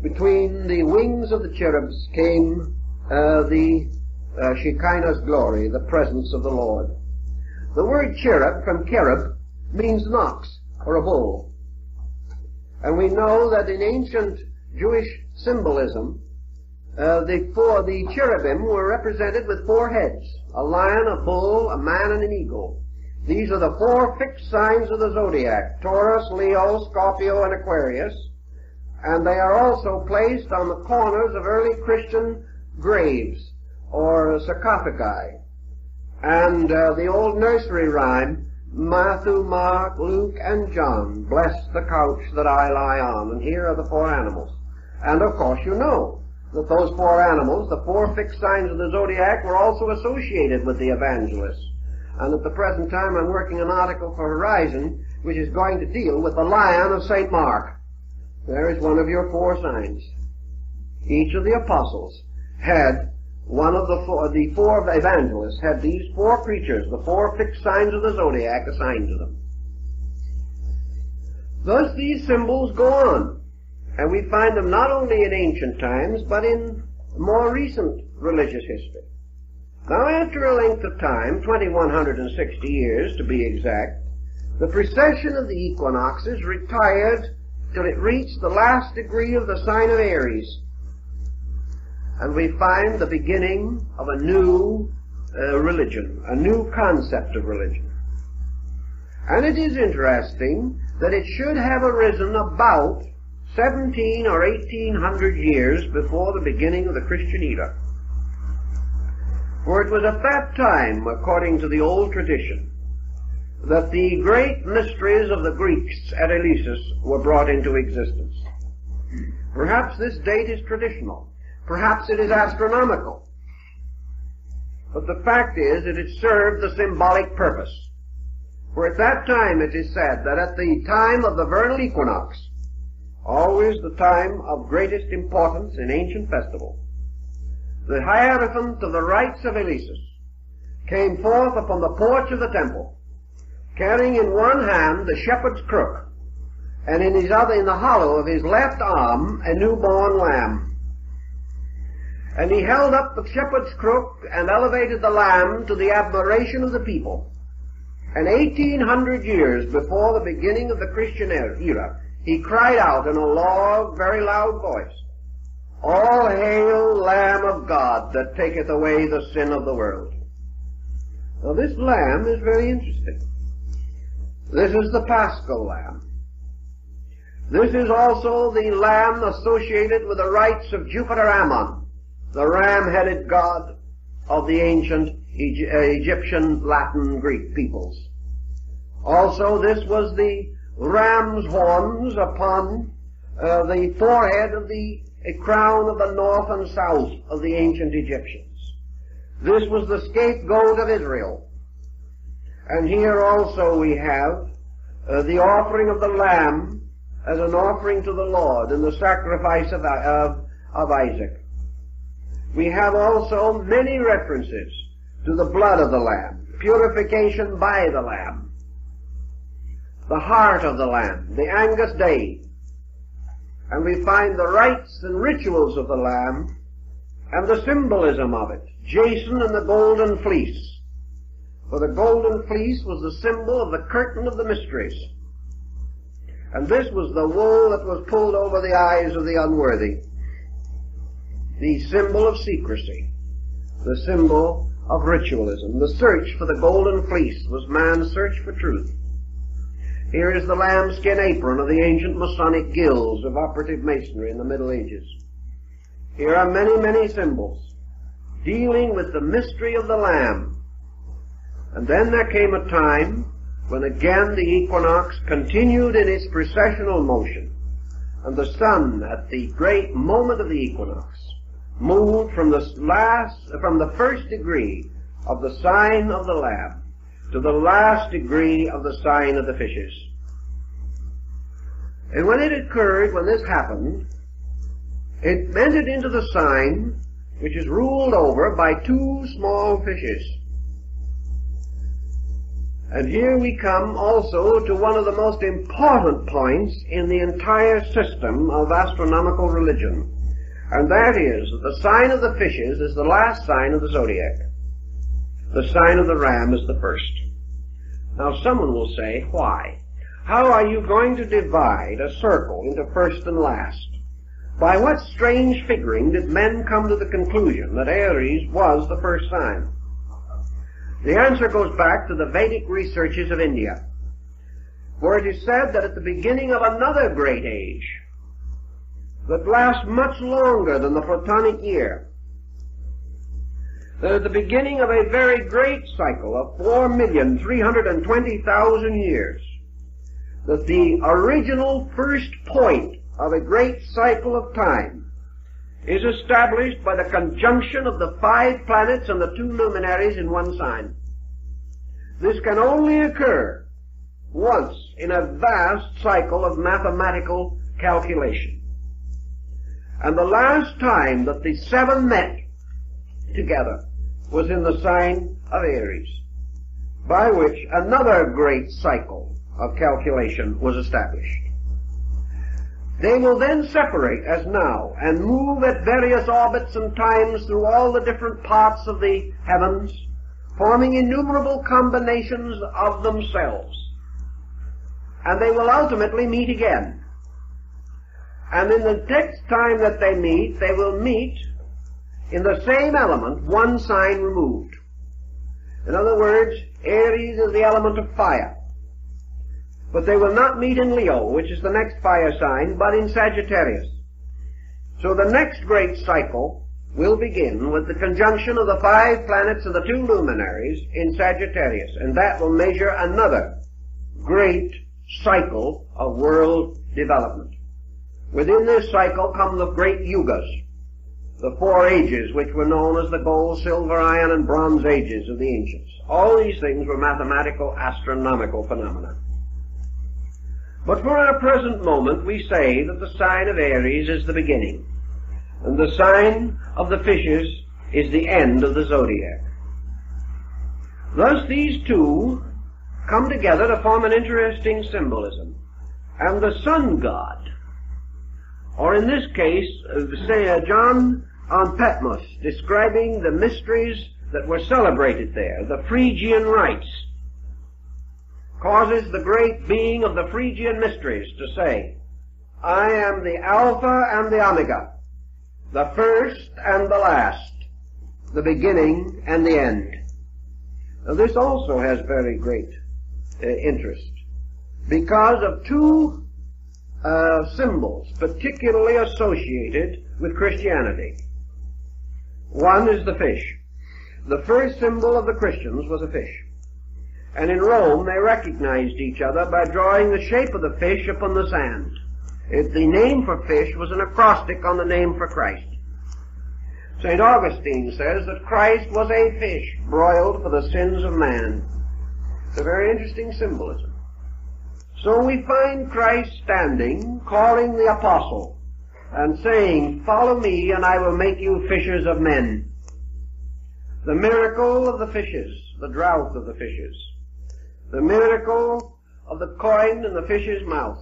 Between the wings of the cherubs came the Shekinah's glory, the presence of the Lord. The word cherub, from cherub, means an ox, or a bull. And we know that in ancient Jewish symbolism, the cherubim were represented with 4 heads, a lion, a bull, a man, and an eagle. These are the 4 fixed signs of the zodiac, Taurus, Leo, Scorpio, and Aquarius, and they are also placed on the corners of early Christian graves, or sarcophagi. And the old nursery rhyme, Matthew, Mark, Luke, and John, bless the couch that I lie on. And here are the 4 animals. And of course you know that those 4 animals, the 4 fixed signs of the zodiac, were also associated with the evangelists. And at the present time I'm working an article for Horizon which is going to deal with the lion of St. Mark. There is one of your 4 signs. Each of the apostles had one of the 4 evangelists had these 4 creatures, the 4 fixed signs of the zodiac, assigned to them. Thus these symbols go on, and we find them not only in ancient times, but in more recent religious history. Now, after a length of time, 2160 years to be exact, the precession of the equinoxes retired till it reached the last degree of the sign of Aries. And we find the beginning of a new religion, a new concept of religion. And it is interesting that it should have arisen about 17 or 1800 years before the beginning of the Christian era. For it was at that time, according to the old tradition, that the great mysteries of the Greeks at Eleusis were brought into existence. Perhaps this date is traditional. Perhaps it is astronomical. But the fact is that it served the symbolic purpose. For at that time it is said that at the time of the vernal equinox, always the time of greatest importance in ancient festival, the Hierophant of the rites of Eleusis came forth upon the porch of the temple, carrying in one hand the shepherd's crook, and in the hollow of his left arm a newborn lamb. And he held up the shepherd's crook and elevated the lamb to the admiration of the people. And 1800 years before the beginning of the Christian era, he cried out in a very loud voice, "All hail, Lamb of God, that taketh away the sin of the world." Now this lamb is very interesting. This is the Paschal lamb. This is also the lamb associated with the rites of Jupiter Ammon, the ram-headed god of the ancient Egyptian, Latin, Greek peoples. Also, this was the ram's horns upon the forehead of the crown of the north and south of the ancient Egyptians. This was the scapegoat of Israel. And here also we have the offering of the lamb as an offering to the Lord in the sacrifice of Isaac. We have also many references to the blood of the lamb, purification by the lamb, the heart of the lamb, the Angus Day. And we find the rites and rituals of the lamb and the symbolism of it, Jason and the golden fleece. For the golden fleece was the symbol of the curtain of the mysteries. And this was the wool that was pulled over the eyes of the unworthy. The symbol of secrecy, the symbol of ritualism. The search for the golden fleece was man's search for truth. Here is the lambskin apron of the ancient Masonic guilds of operative masonry in the Middle Ages. Here are many, many symbols dealing with the mystery of the Lamb. And then there came a time when again the equinox continued in its precessional motion, and the sun at the great moment of the equinox moved from the first degree of the sign of the Lamb to the last degree of the sign of the fishes. And when this happened, it entered into the sign which is ruled over by two small fishes. And here we come also to one of the most important points in the entire system of astronomical religion. And that is that the sign of the fishes is the last sign of the Zodiac. The sign of the ram is the first. Now someone will say, why? How are you going to divide a circle into first and last? By what strange figuring did men come to the conclusion that Aries was the first sign? The answer goes back to the Vedic researches of India, where it is said that at the beginning of another great age, that lasts much longer than the Platonic year, that at the beginning of a very great cycle of 4,320,000 years, that the original first point of a great cycle of time is established by the conjunction of the 5 planets and the 2 luminaries in one sign. This can only occur once in a vast cycle of mathematical calculation. And the last time that the 7 met together was in the sign of Aries, by which another great cycle of calculation was established. They will then separate as now and move at various orbits and times through all the different parts of the heavens, forming innumerable combinations of themselves. And they will ultimately meet again. And in the next time that they will meet in the same element, one sign removed. In other words, Aries is the element of fire. But they will not meet in Leo, which is the next fire sign, but in Sagittarius. So the next great cycle will begin with the conjunction of the 5 planets and the 2 luminaries in Sagittarius, and that will measure another great cycle of world development. Within this cycle come the great yugas, the 4 ages which were known as the gold, silver, iron, and bronze ages of the ancients. All these things were mathematical, astronomical phenomena. But for our present moment, we say that the sign of Aries is the beginning, and the sign of the fishes is the end of the zodiac. Thus these two come together to form an interesting symbolism. And the sun god, or in this case, say John on Patmos, describing the mysteries that were celebrated there, the Phrygian rites, causes the great being of the Phrygian mysteries to say, I am the Alpha and the Omega, the first and the last, the beginning and the end. Now, this also has very great interest, because of 2 symbols particularly associated with Christianity. One is the fish. The first symbol of the Christians was a fish. And in Rome, they recognized each other by drawing the shape of the fish upon the sand. The name for fish was an acrostic on the name for Christ. St. Augustine says that Christ was a fish broiled for the sins of man. It's a very interesting symbolism. So we find Christ standing, calling the apostle, and saying, follow me and I will make you fishers of men. The miracle of the fishes, the drought of the fishes, the miracle of the coin in the fish's mouth,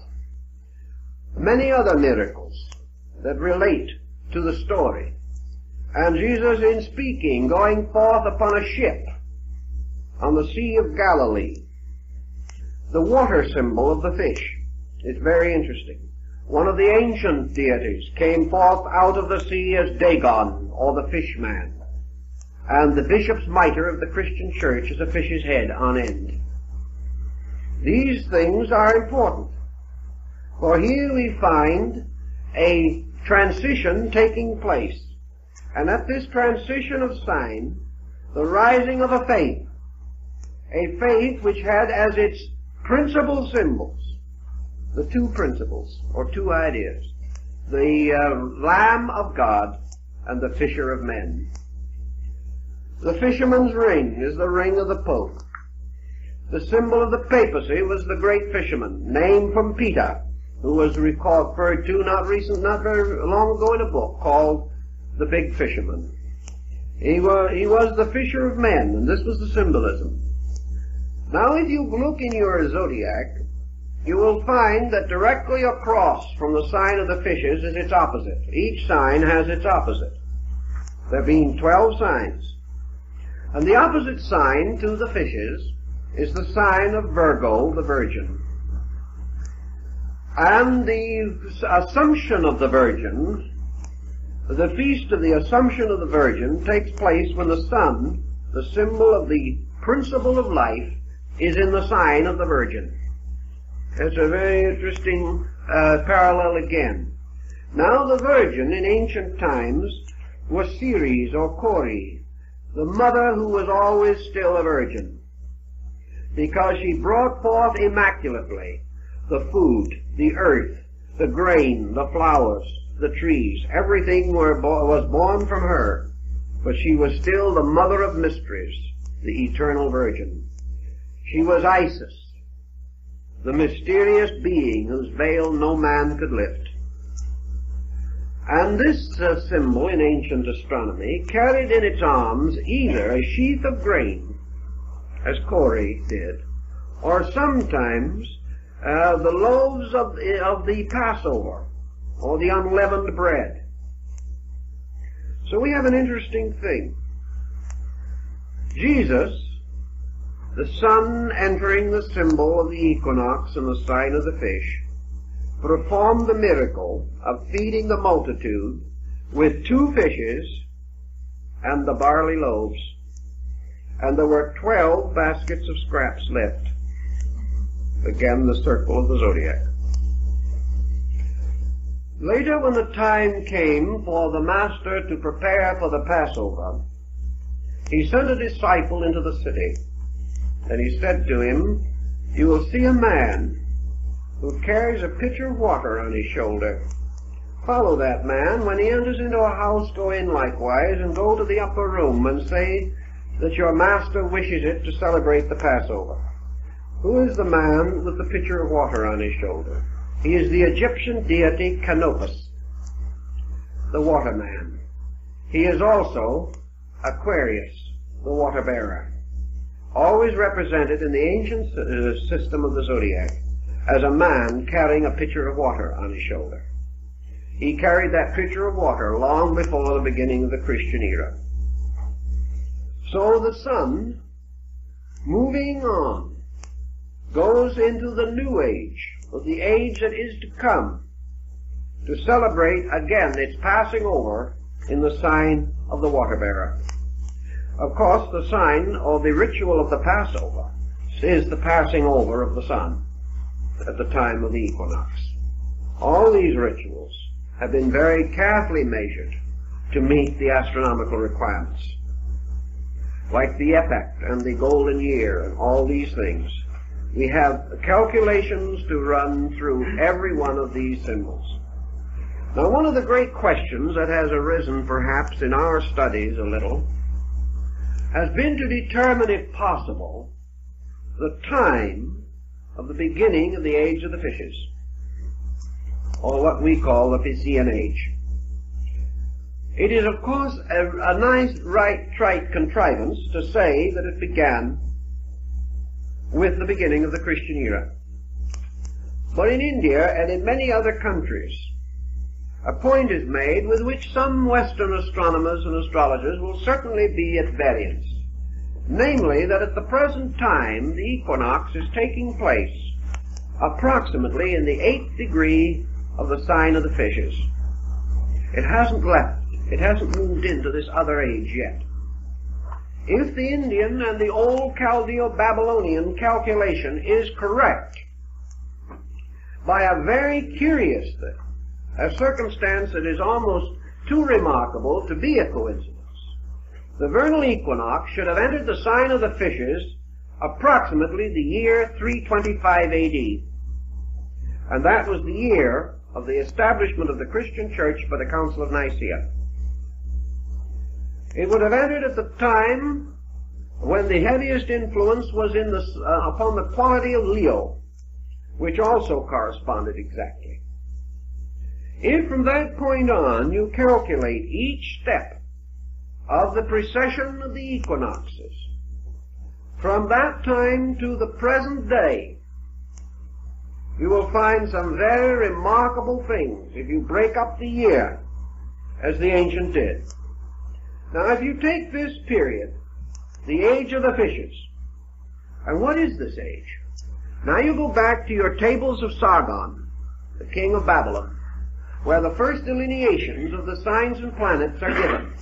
many other miracles that relate to the story. And Jesus, in speaking, going forth upon a ship on the Sea of Galilee, the water symbol of the fish is very interesting. One of the ancient deities came forth out of the sea as Dagon, or the fish man. And the bishop's mitre of the Christian church is a fish's head on end. These things are important, for here we find a transition taking place. And at this transition of sign, the rising of a faith which had as its principal symbols the 2 principles, or 2 ideas, the Lamb of God and the Fisher of Men. The fisherman's ring is the ring of the Pope. The symbol of the papacy was the great fisherman, named from Peter, who was referred to not very long ago in a book called The Big Fisherman. He was the fisher of men, and this was the symbolism. Now if you look in your zodiac, you will find that directly across from the sign of the fishes is its opposite. Each sign has its opposite, there being 12 signs. And the opposite sign to the fishes is the sign of Virgo, the Virgin. And the Assumption of the Virgin, the feast of the Assumption of the Virgin, takes place when the sun, the symbol of the principle of life, is in the sign of the Virgin. It's a very interesting parallel again. Now the Virgin in ancient times was Ceres or Cori, the mother who was always still a virgin, because she brought forth immaculately the food, the earth, the grain, the flowers, the trees. Everything was born from her, but she was still the mother of mysteries, the eternal Virgin. She was Isis, the mysterious being whose veil no man could lift. And this symbol in ancient astronomy carried in its arms either a sheath of grain, as Cori did, or sometimes the loaves of the Passover, or the unleavened bread. So we have an interesting thing. Jesus, the sun entering the symbol of the equinox and the sign of the fish, performed the miracle of feeding the multitude with 2 fishes and the barley loaves. And there were 12 baskets of scraps left. Again, the circle of the zodiac. Later, when the time came for the master to prepare for the Passover, he sent a disciple into the city, and he said to him, "You will see a man who carries a pitcher of water on his shoulder. Follow that man. When he enters into a house, go in likewise, and go to the upper room and say that your master wishes it to celebrate the Passover." Who is the man with the pitcher of water on his shoulder? He is the Egyptian deity Canopus, the water man. He is also Aquarius, the water bearer, always represented in the ancient system of the zodiac as a man carrying a pitcher of water on his shoulder. He carried that pitcher of water long before the beginning of the Christian era. So the sun, moving on, goes into the new age, of the age that is to come, to celebrate again its passing over in the sign of the water bearer. Of course, the sign or the ritual of the Passover is the passing over of the sun at the time of the equinox. All these rituals have been very carefully measured to meet the astronomical requirements, like the epoch and the golden year and all these things. We have calculations to run through every one of these symbols. Now, one of the great questions that has arisen perhaps in our studies a little has been to determine, if possible, the time of the beginning of the age of the fishes, or what we call the Piscean age. It is, of course, a nice, trite contrivance to say that it began with the beginning of the Christian era. But in India and in many other countries, a point is made with which some Western astronomers and astrologers will certainly be at variance, namely that at the present time the equinox is taking place approximately in the 8th degree of the sign of the fishes. It hasn't left, it hasn't moved into this other age yet. If the Indian and the old Chaldeo-Babylonian calculation is correct, by a very curious thing, a circumstance that is almost too remarkable to be a coincidence, the vernal equinox should have entered the sign of the fishes approximately the year 325 AD. And that was the year of the establishment of the Christian church by the Council of Nicaea. It would have entered at the time when the heaviest influence was in upon the quality of Leo, which also corresponded exactly. If from that point on you calculate each step of the precession of the equinoxes, from that time to the present day, you will find some very remarkable things if you break up the year as the ancient did. Now, if you take this period, the age of the fishes, and what is this age? Now you go back to your tables of Sargon, the king of Babylon, where the first delineations of the signs and planets are given.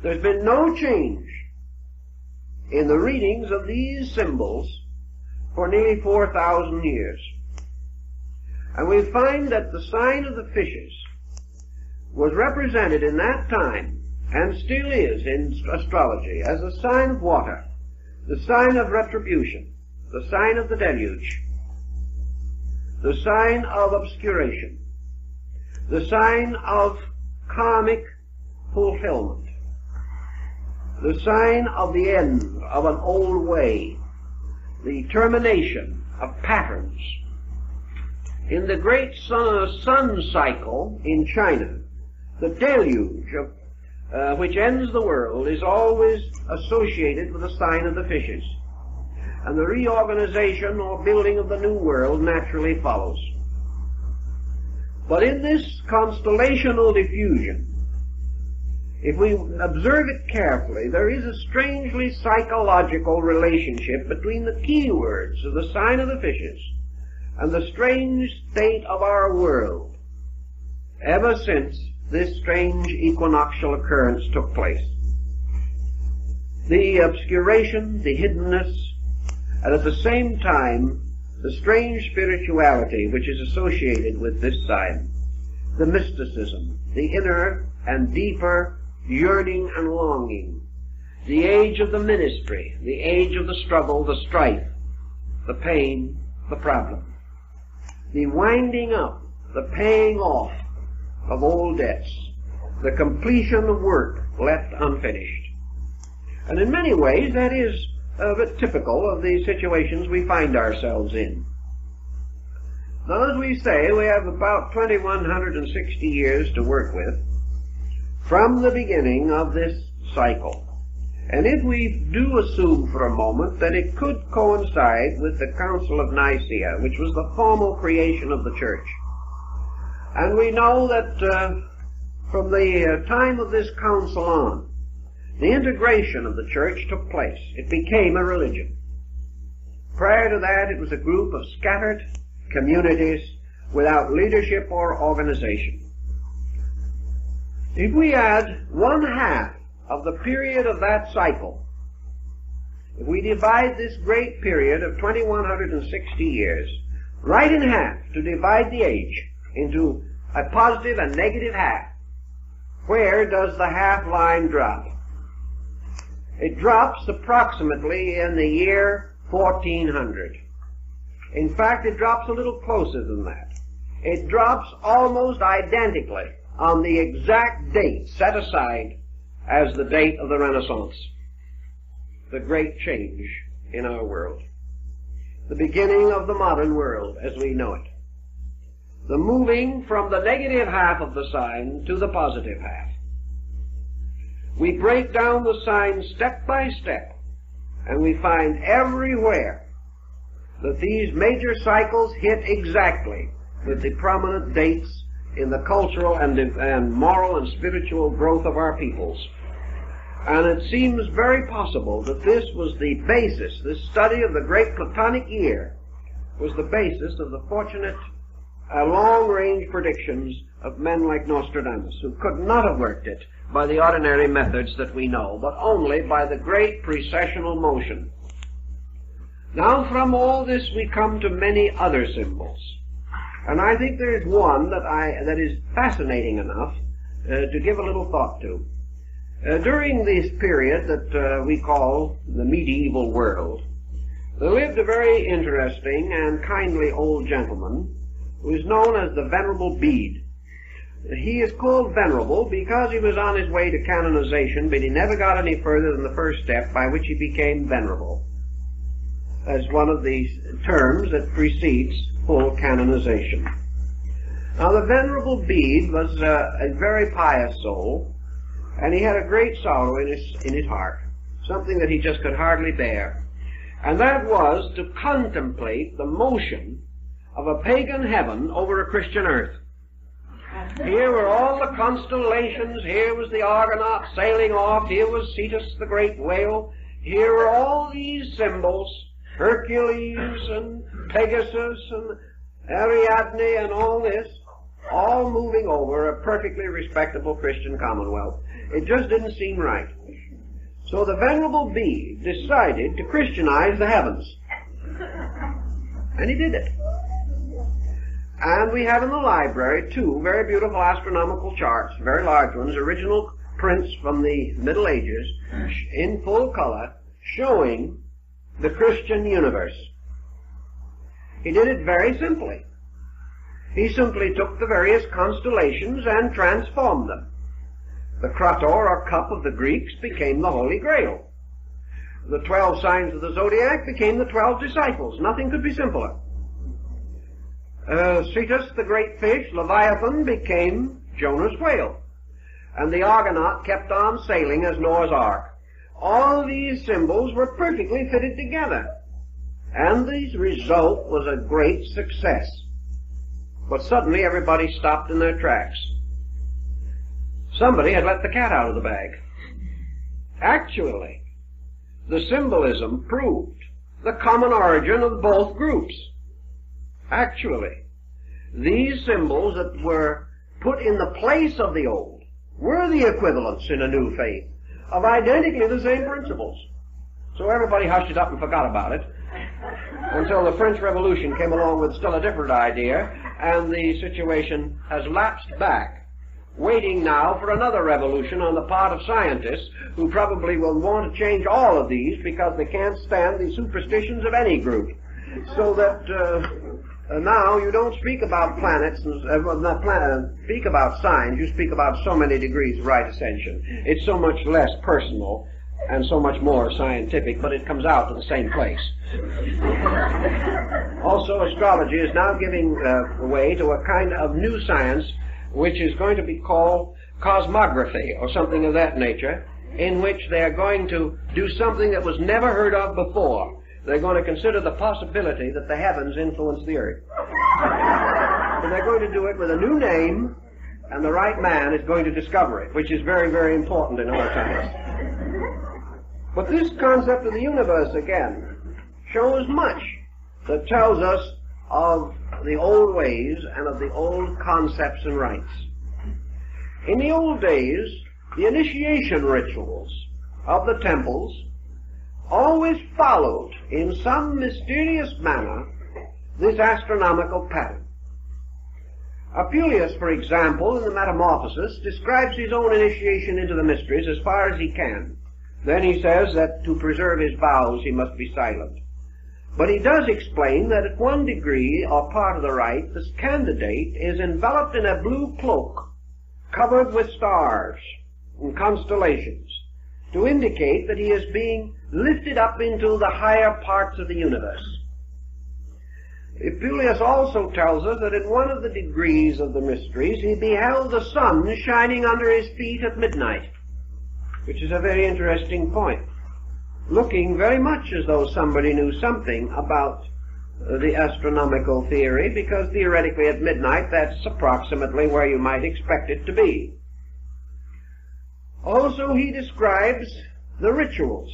There's been no change in the readings of these symbols for nearly 4,000 years. And we find that the sign of the fishes was represented in that time, and still is in astrology, as a sign of water, the sign of retribution, the sign of the deluge, the sign of obscuration, the sign of karmic fulfillment, the sign of the end of an old way, the termination of patterns. In the great sun cycle in China, the deluge of which ends the world is always associated with the sign of the fishes. And the reorganization or building of the new world naturally follows. But in this constellational diffusion, if we observe it carefully, there is a strangely psychological relationship between the key words of the sign of the fishes and the strange state of our world ever since this strange equinoctial occurrence took place. The obscuration, the hiddenness, and at the same time the strange spirituality which is associated with this sign, the mysticism, the inner and deeper yearning and longing, the age of the ministry, the age of the struggle, the strife, the pain, the problem, the winding up, the paying off of old debts, the completion of work left unfinished. And in many ways that is a bit typical of the situations we find ourselves in. Now, as we say, we have about 2160 years to work with from the beginning of this cycle. And if we do assume for a moment that it could coincide with the Council of Nicaea, which was the formal creation of the Church, and we know that from the time of this council on, the integration of the Church took place. It became a religion. Prior to that, it was a group of scattered communities without leadership or organization. If we add 1/2 of the period of that cycle, if we divide this great period of 2160 years right in half to divide the age into a positive and negative half, where does the half line drop? It drops approximately in the year 1400. In fact, it drops a little closer than that. It drops almost identically on the exact date set aside as the date of the Renaissance, the great change in our world, the beginning of the modern world as we know it, the moving from the negative half of the sign to the positive half. We break down the sign step by step, and we find everywhere that these major cycles hit exactly with the prominent dates in the cultural and moral and spiritual growth of our peoples. And it seems very possible that this was the basis, this study of the great Platonic year was the basis of the fortunate long-range predictions of men like Nostradamus, who could not have worked it by the ordinary methods that we know, but only by the great precessional motion. Now from all this we come to many other symbols. And I think there is one that is fascinating enough to give a little thought to. During this period that we call the medieval world, there lived a very interesting and kindly old gentleman who is known as the Venerable Bede. He is called Venerable because he was on his way to canonization, but he never got any further than the first step, by which he became venerable, as one of the terms that precedes full canonization. Now, the Venerable Bede was a very pious soul, and he had a great sorrow in his heart, something that he just could hardly bear, and that was to contemplate the motion of a pagan heaven over a Christian earth. Here were all the constellations, here was the Argonaut sailing off, here was Cetus the great whale, here were all these symbols, Hercules and Pegasus and Ariadne and all this, all moving over a perfectly respectable Christian commonwealth. It just didn't seem right. So the Venerable Bede decided to Christianize the heavens. And he did it. And we have in the library 2 very beautiful astronomical charts, very large ones, original prints from the Middle Ages, in full color, showing the Christian universe. He did it very simply. He simply took the various constellations and transformed them. The Krator, or cup of the Greeks, became the Holy Grail. The 12 signs of the Zodiac became the 12 disciples. Nothing could be simpler. Cetus, the great fish, Leviathan, became Jonah's whale. And the Argonaut kept on sailing as Noah's Ark. All these symbols were perfectly fitted together. And the result was a great success. But suddenly everybody stopped in their tracks. Somebody had let the cat out of the bag. Actually, the symbolism proved the common origin of both groups. Actually, these symbols that were put in the place of the old were the equivalents in a new faith of identically the same principles. So everybody hushed it up and forgot about it until the French Revolution came along with still a different idea, and the situation has lapsed back, waiting now for another revolution on the part of scientists who probably will want to change all of these because they can't stand the superstitions of any group. So that now you don't speak about planets and speak about signs, you speak about so many degrees of right ascension. It's so much less personal and so much more scientific, but it comes out to the same place. Also, astrology is now giving way to a kind of new science which is going to be called cosmography or something of that nature, in which they are going to do something that was never heard of before. They're going to consider the possibility that the heavens influence the earth. And they're going to do it with a new name, and the right man is going to discover it, which is very, very important in our times. But this concept of the universe, again, shows much that tells us of the old ways and of the old concepts and rites. In the old days, the initiation rituals of the temples always followed in some mysterious manner this astronomical pattern. Apuleius, for example, in the Metamorphosis, describes his own initiation into the mysteries as far as he can. Then he says that to preserve his vows he must be silent. But he does explain that at one degree or part of the rite, this candidate is enveloped in a blue cloak, covered with stars and constellations, to indicate that he is being lifted up into the higher parts of the universe. Apuleius also tells us that in one of the degrees of the mysteries he beheld the sun shining under his feet at midnight, which is a very interesting point, looking very much as though somebody knew something about the astronomical theory, because theoretically at midnight that's approximately where you might expect it to be. Also, he describes the rituals,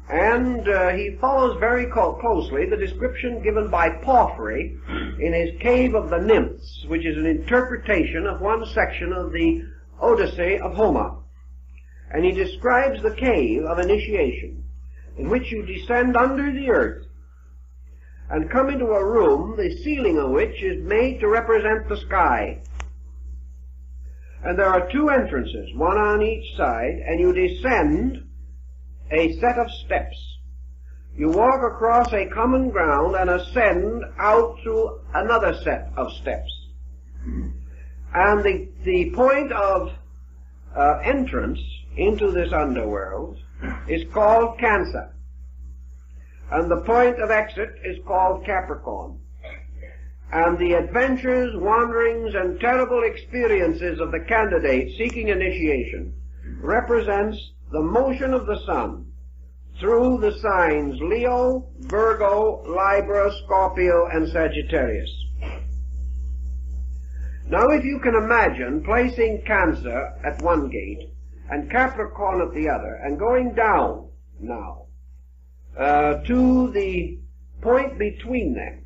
and he follows very closely the description given by Porphyry in his Cave of the Nymphs, which is an interpretation of one section of the Odyssey of Homer. And he describes the cave of initiation, in which you descend under the earth and come into a room, the ceiling of which is made to represent the sky. And there are two entrances, one on each side, and you descend a set of steps. You walk across a common ground and ascend out through another set of steps. And the point of entrance into this underworld is called Cancer, and the point of exit is called Capricorn. And the adventures, wanderings, and terrible experiences of the candidate seeking initiation represents the motion of the sun through the signs Leo, Virgo, Libra, Scorpio, and Sagittarius. Now, if you can imagine placing Cancer at one gate and Capricorn at the other, and going down now to the point between them,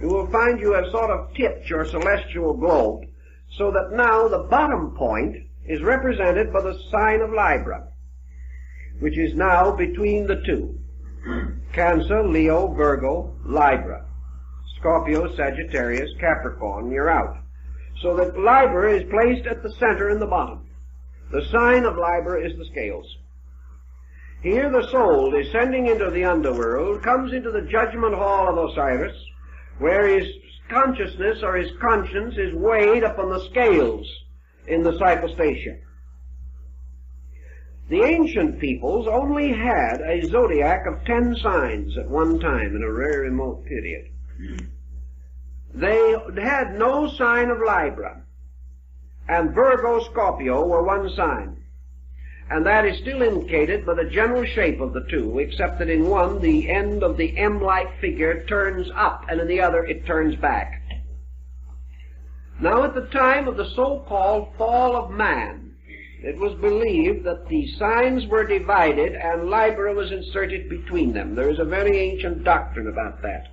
you will find you have sort of tipped your celestial globe so that now the bottom point is represented by the sign of Libra, which is now between the two. Cancer, Leo, Virgo, Libra. Scorpio, Sagittarius, Capricorn, you're out. So that Libra is placed at the center in the bottom. The sign of Libra is the scales. Here the soul, descending into the underworld, comes into the judgment hall of Osiris, where his consciousness or his conscience is weighed upon the scales in the cyclostatia. The ancient peoples only had a zodiac of 10 signs at one time in a very remote period. They had no sign of Libra, and Virgo, Scorpio were one sign. And that is still indicated by the general shape of the two, except that in one the end of the M-like figure turns up, and in the other it turns back. Now, at the time of the so-called fall of man, it was believed that the signs were divided and Libra was inserted between them. There is a very ancient doctrine about that,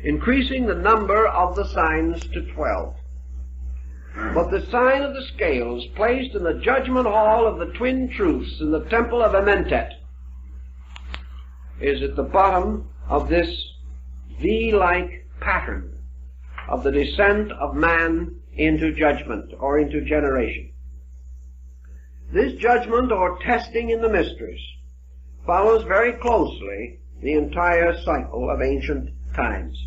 increasing the number of the signs to 12. But the sign of the scales placed in the judgment hall of the twin truths in the temple of Amentet is at the bottom of this V-like pattern of the descent of man into judgment or into generation. This judgment or testing in the mysteries follows very closely the entire cycle of ancient times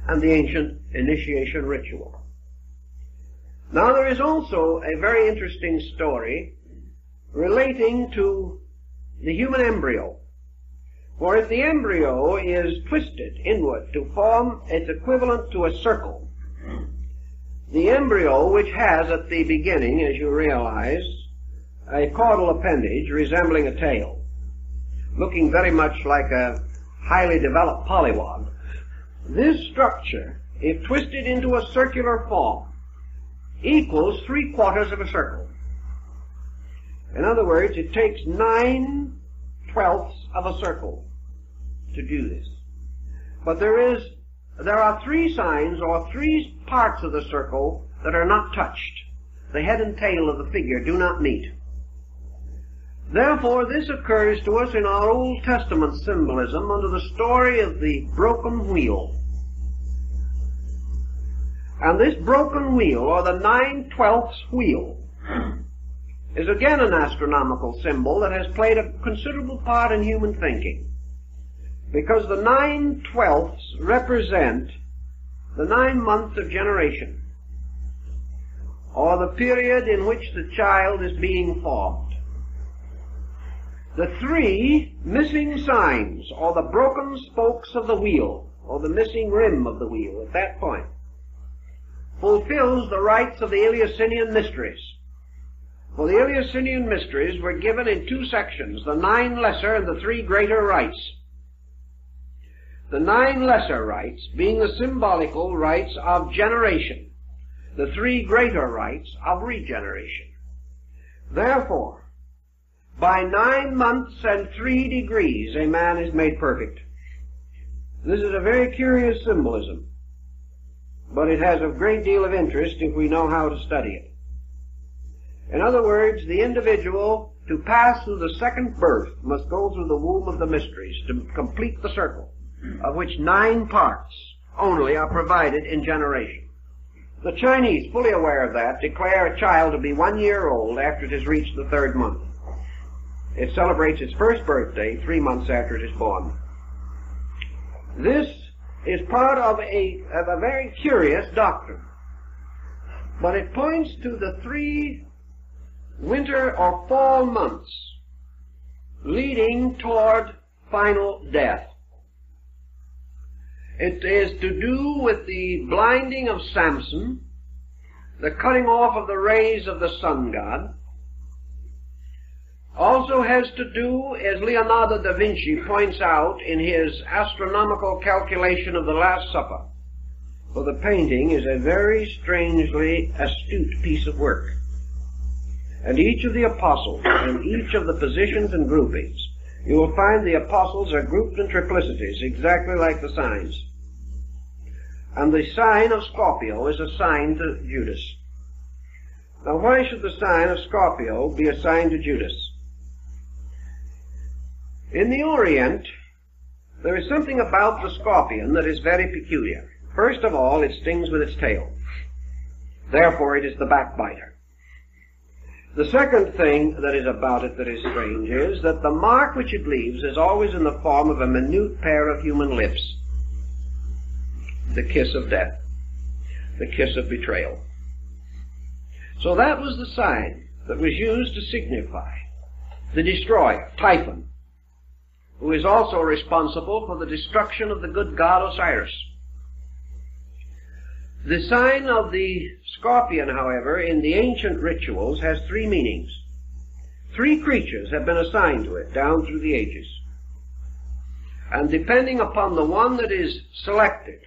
and the ancient initiation ritual. Now, there is also a very interesting story relating to the human embryo. For if the embryo is twisted inward to form its equivalent to a circle, the embryo, which has at the beginning, as you realize, a caudal appendage resembling a tail, looking very much like a highly developed pollywog, this structure, if twisted into a circular form, equals 3/4 of a circle. In other words, it takes 9/12 of a circle to do this. But there are 3 signs or 3 parts of the circle that are not touched. The head and tail of the figure do not meet. Therefore, this occurs to us in our Old Testament symbolism under the story of the broken wheel. And this broken wheel, or the 9/12 wheel, is again an astronomical symbol that has played a considerable part in human thinking, because the 9/12 represent the 9 months of generation, or the period in which the child is being formed. The 3 missing signs, or the broken spokes of the wheel, or the missing rim of the wheel at that point, fulfills the rites of the Eleusinian mysteries. For the Eleusinian mysteries were given in 2 sections, the 9 lesser and the 3 greater rites. The 9 lesser rites being the symbolical rites of generation, the 3 greater rites of regeneration. Therefore, by 9 months and 3 degrees a man is made perfect. This is a very curious symbolism, but it has a great deal of interest if we know how to study it. In other words, the individual, to pass through the second birth, must go through the womb of the mysteries to complete the circle, of which 9 parts only are provided in generation. The Chinese, fully aware of that, declare a child to be 1 year old after it has reached the 3rd month. It celebrates its first birthday 3 months after it is born. This is part of a very curious doctrine, but it points to the 3 winter or fall months leading toward final death. It is to do with the blinding of Samson, the cutting off of the rays of the sun god. Also has to do, as Leonardo da Vinci points out in his astronomical calculation of the Last Supper, for the painting is a very strangely astute piece of work. And each of the apostles, and each of the positions and groupings, you will find the apostles are grouped in triplicities, exactly like the signs. And the sign of Scorpio is assigned to Judas. Now, why should the sign of Scorpio be assigned to Judas? In the Orient, there is something about the scorpion that is very peculiar. First of all, it stings with its tail. Therefore, it is the backbiter. The second thing that is about it that is strange is that the mark which it leaves is always in the form of a minute pair of human lips. The kiss of death. The kiss of betrayal. So that was the sign that was used to signify the destroyer, Typhon, who is also responsible for the destruction of the good god Osiris. The sign of the scorpion, however, in the ancient rituals has 3 meanings. 3 creatures have been assigned to it down through the ages. And depending upon the one that is selected,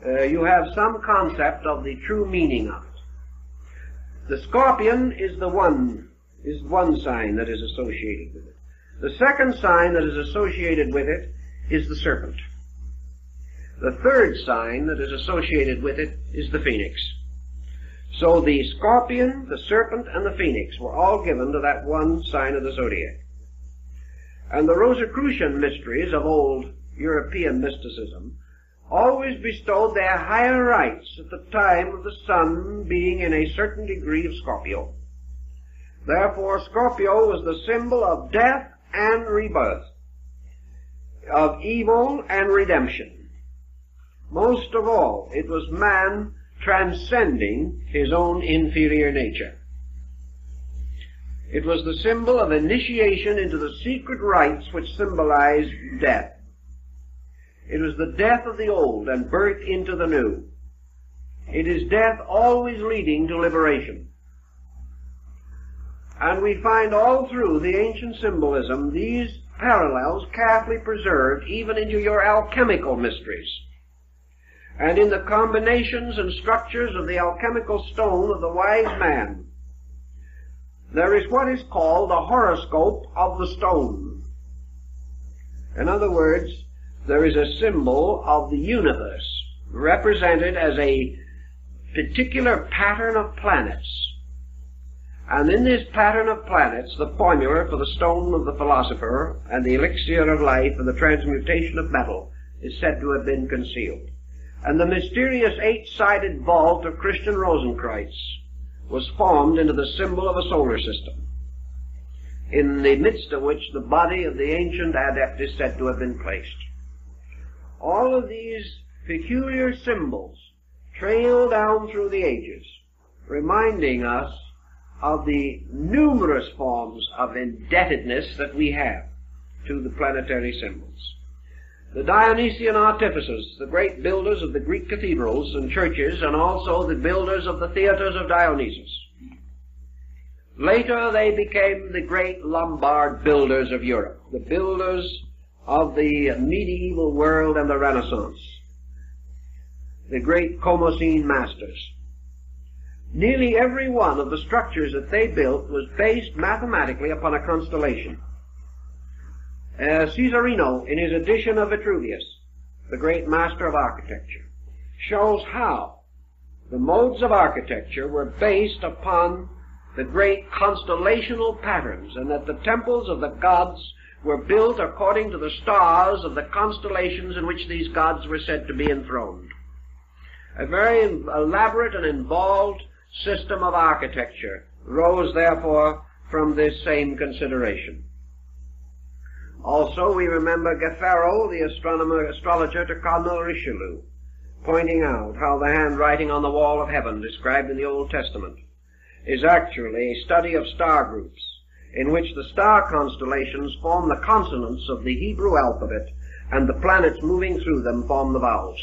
you have some concept of the true meaning of it. The scorpion is one sign that is associated with it. The second sign that is associated with it is the serpent. The third sign that is associated with it is the phoenix. So the scorpion, the serpent, and the phoenix were all given to that one sign of the zodiac. And the Rosicrucian mysteries of old European mysticism always bestowed their higher rights at the time of the sun being in a certain degree of Scorpio. Therefore, Scorpio was the symbol of death and rebirth, of evil and redemption. Most of all, it was man transcending his own inferior nature. It was the symbol of initiation into the secret rites which symbolized death. It was the death of the old and birth into the new. It is death always leading to liberation. And we find all through the ancient symbolism these parallels carefully preserved even into your alchemical mysteries. And in the combinations and structures of the alchemical stone of the wise man, there is what is called the horoscope of the stone. In other words, there is a symbol of the universe represented as a particular pattern of planets. And in this pattern of planets, the formula for the stone of the philosopher and the elixir of life and the transmutation of metal is said to have been concealed. And the mysterious eight-sided vault of Christian Rosenkreuz was formed into the symbol of a solar system, in the midst of which the body of the ancient adept is said to have been placed. All of these peculiar symbols trail down through the ages, reminding us of the numerous forms of indebtedness that we have to the planetary symbols. The Dionysian artificers, the great builders of the Greek cathedrals and churches, and also the builders of the theaters of Dionysus. Later they became the great Lombard builders of Europe, the builders of the medieval world and the Renaissance, the great Comosine masters. Nearly every one of the structures that they built was based mathematically upon a constellation. Caesarino, in his edition of Vitruvius, the great master of architecture, shows how the modes of architecture were based upon the great constellational patterns, and that the temples of the gods were built according to the stars of the constellations in which these gods were said to be enthroned. A very elaborate and involved system of architecture rose, therefore, from this same consideration. Also, we remember Gaffaro, the astrologer to Cardinal Richelieu, pointing out how the handwriting on the wall of heaven described in the Old Testament is actually a study of star groups, in which the star constellations form the consonants of the Hebrew alphabet, and the planets moving through them form the vowels.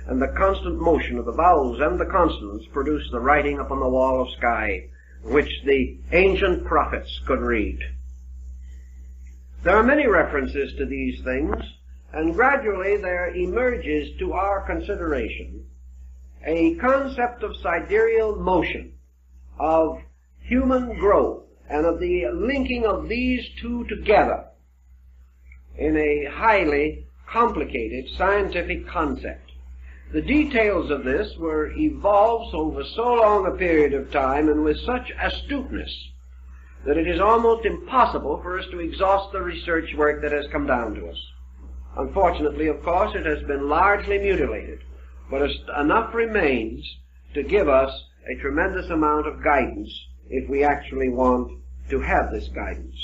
And the constant motion of the vowels and the consonants produce the writing upon the wall of sky, which the ancient prophets could read. There are many references to these things, and gradually there emerges to our consideration a concept of sidereal motion, of human growth, and of the linking of these two together in a highly complicated scientific concept. The details of this were evolved over so long a period of time and with such astuteness that it is almost impossible for us to exhaust the research work that has come down to us. Unfortunately, of course, it has been largely mutilated, but enough remains to give us a tremendous amount of guidance if we actually want to have this guidance.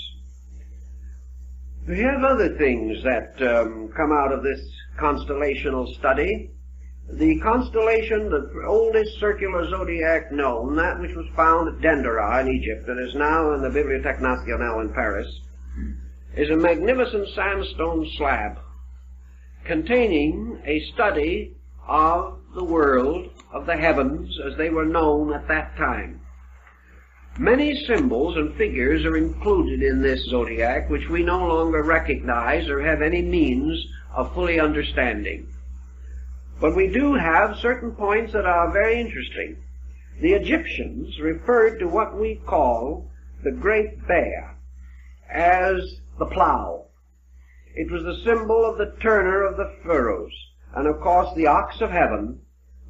We have other things that come out of this constellational study. The constellation, the oldest circular zodiac known, that which was found at Dendera in Egypt and is now in the Bibliothèque Nationale in Paris, is a magnificent sandstone slab containing a study of the world, of the heavens as they were known at that time. Many symbols and figures are included in this zodiac which we no longer recognize or have any means of fully understanding. But we do have certain points that are very interesting. The Egyptians referred to what we call the Great Bear as the plow. It was the symbol of the turner of the furrows, and of course the ox of heaven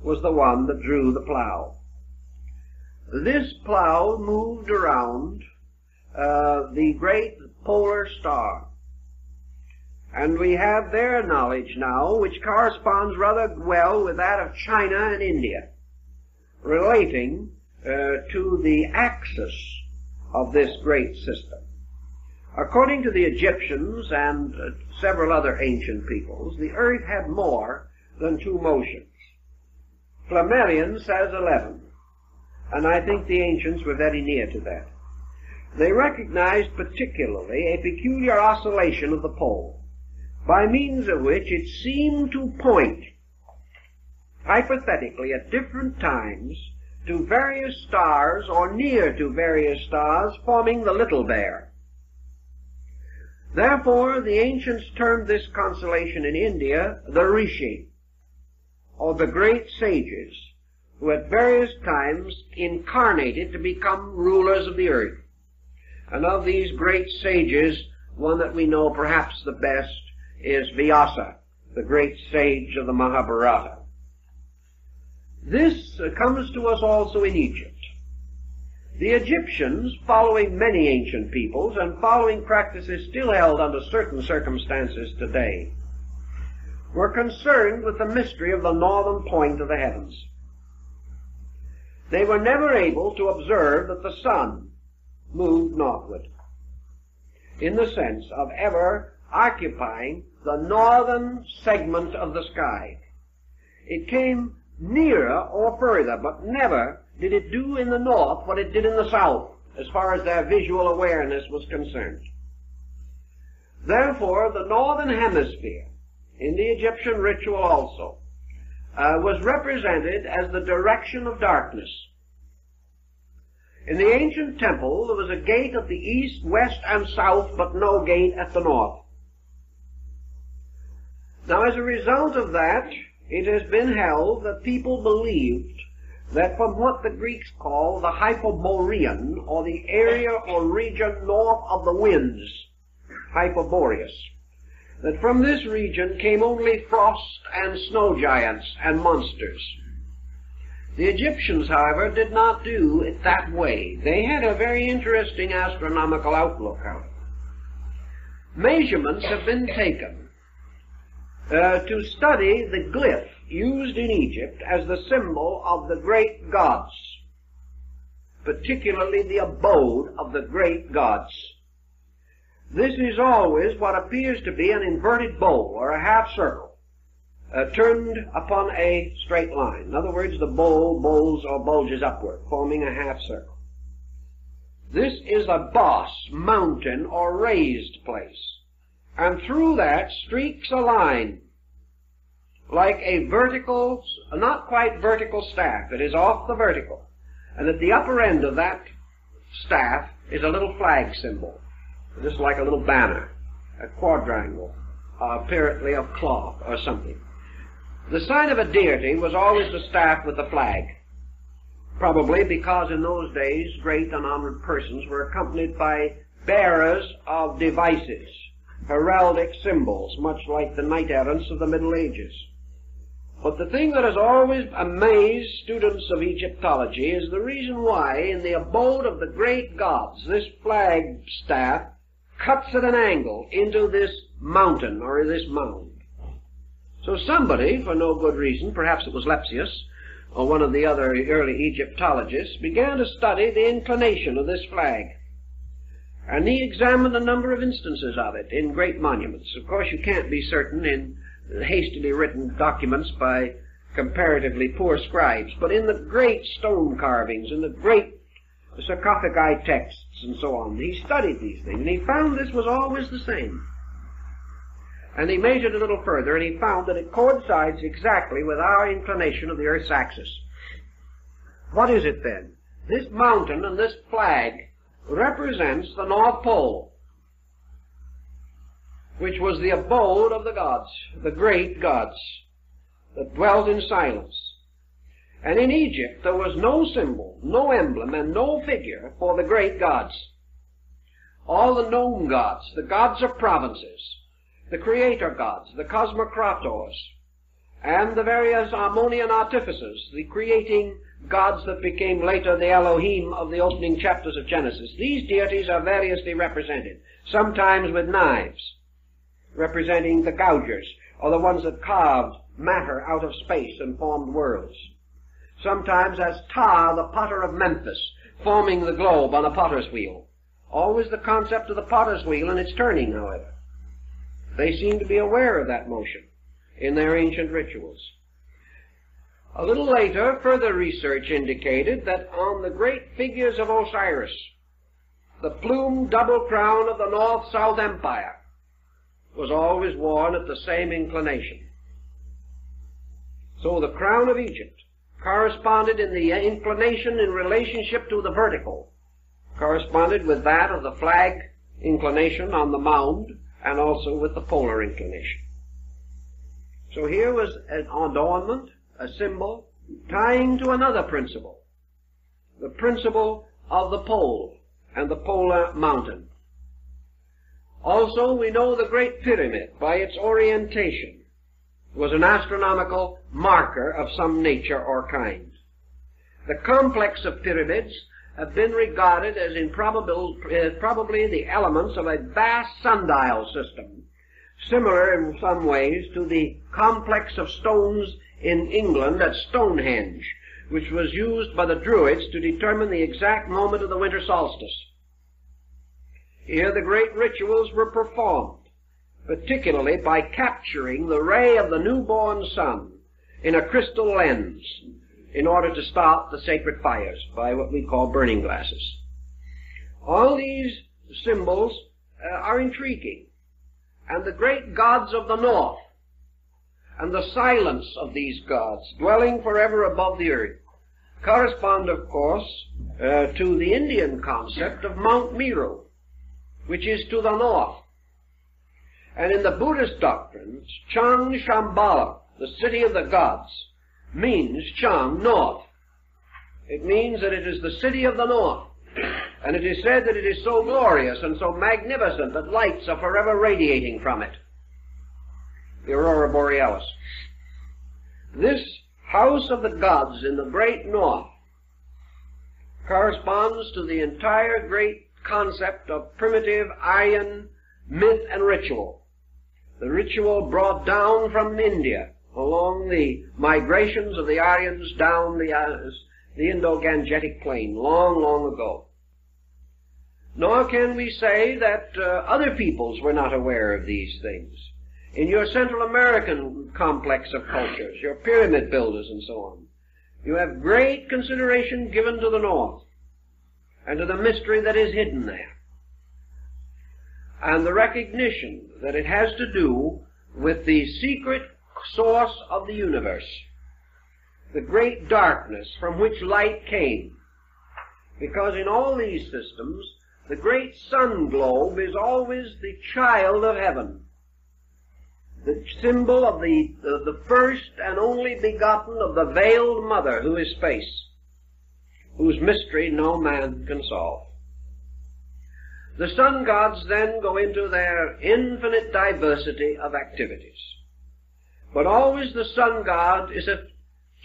was the one that drew the plow. This plow moved around the great polar star. And we have their knowledge now, which corresponds rather well with that of China and India, relating to the axis of this great system. According to the Egyptians and several other ancient peoples, the earth had more than two motions. Flammarion says 11, and I think the ancients were very near to that. They recognized particularly a peculiar oscillation of the pole, by means of which it seemed to point, hypothetically at different times, to various stars or near to various stars forming the Little Bear. Therefore, the ancients termed this constellation in India the Rishi, or the great sages, who at various times incarnated to become rulers of the earth. And of these great sages, one that we know perhaps the best is Vyasa, the great sage of the Mahabharata. This comes to us also in Egypt. The Egyptians, following many ancient peoples and following practices still held under certain circumstances today, were concerned with the mystery of the northern point of the heavens. They were never able to observe that the sun moved northward, in the sense of ever occupying the northern segment of the sky. It came nearer or further, but never did it do in the north what it did in the south, as far as their visual awareness was concerned. Therefore, the northern hemisphere, in the Egyptian ritual also, was represented as the direction of darkness. In the ancient temple, there was a gate at the east, west, and south, but no gate at the north. Now, as a result of that, it has been held that people believed that from what the Greeks call the Hyperborean, or the area or region north of the winds, Hyperboreus, that from this region came only frost and snow giants and monsters. The Egyptians, however, did not do it that way. They had a very interesting astronomical outlook on it. Measurements have been taken to study the glyph used in Egypt as the symbol of the great gods, particularly the abode of the great gods. This is always what appears to be an inverted bowl or a half circle, turned upon a straight line. In other words, the bowl bowls or bulges upward, forming a half circle. This is a boss, mountain, or raised place, and through that streaks a line, like a vertical, not quite vertical staff. It is off the vertical. And at the upper end of that staff is a little flag symbol, just like a little banner, a quadrangle, apparently of cloth or something. The sign of a deity was always the staff with the flag, probably because in those days great and honored persons were accompanied by bearers of devices, heraldic symbols, much like the knight-errants of the Middle Ages. But the thing that has always amazed students of Egyptology is the reason why in the abode of the great gods this flag staff cuts at an angle into this mountain or this mound. So somebody, for no good reason, perhaps it was Lepsius or one of the other early Egyptologists, began to study the inclination of this flag. And he examined a number of instances of it in great monuments. Of course, you can't be certain in hastily written documents by comparatively poor scribes, but in the great stone carvings, in the great sarcophagi texts and so on, he studied these things, and he found this was always the same. And he measured a little further, and he found that it coincides exactly with our inclination of the Earth's axis. What is it then? This mountain and this flag represents the North Pole, which was the abode of the gods, the great gods. that dwelt in silence. And in Egypt there was no symbol, no emblem, and no figure for the great gods. All the known gods, the gods of provinces, the creator gods, the cosmocrators, and the various Harmonian artificers, the creating gods that became later the Elohim of the opening chapters of Genesis. These deities are variously represented, sometimes with knives, representing the gougers, or the ones that carved matter out of space and formed worlds. Sometimes as Ptah, the potter of Memphis, forming the globe on a potter's wheel. Always the concept of the potter's wheel and its turning, however. They seem to be aware of that motion in their ancient rituals. A little later, further research indicated that on the great figures of Osiris, the plumed double crown of the North-South Empire was always worn at the same inclination. So the crown of Egypt corresponded in the inclination in relationship to the vertical, corresponded with that of the flag inclination on the mound, and also with the polar inclination. So here was an adornment, a symbol, tying to another principle, the principle of the pole and the polar mountain. Also, we know the Great Pyramid, by its orientation, was an astronomical marker of some nature or kind. The complex of pyramids have been regarded as probably the elements of a vast sundial system, similar in some ways to the complex of stones in England at Stonehenge, which was used by the Druids to determine the exact moment of the winter solstice. Here the great rituals were performed, particularly by capturing the ray of the newborn sun in a crystal lens in order to start the sacred fires by what we call burning glasses. All these symbols are intriguing, and the great gods of the north and the silence of these gods dwelling forever above the earth correspond, of course, to the Indian concept of Mount Meru, which is to the north. And in the Buddhist doctrines, Chang Shambhala, the city of the gods, means Chang, north. It means that it is the city of the north. And it is said that it is so glorious and so magnificent that lights are forever radiating from it. The Aurora Borealis. This house of the gods in the great north corresponds to the entire great concept of primitive Aryan myth and ritual. The ritual brought down from India along the migrations of the Aryans down the Indo-Gangetic plain long, long ago. Nor can we say that other peoples were not aware of these things. In your Central American complex of cultures, your pyramid builders and so on, you have great consideration given to the north and to the mystery that is hidden there, and the recognition that it has to do with the secret source of the universe, the great darkness from which light came. Because in all these systems, the great sun globe is always the child of heaven, the symbol of the first and only begotten of the veiled mother who is space, whose mystery no man can solve. The sun gods then go into their infinite diversity of activities. But always the sun god is a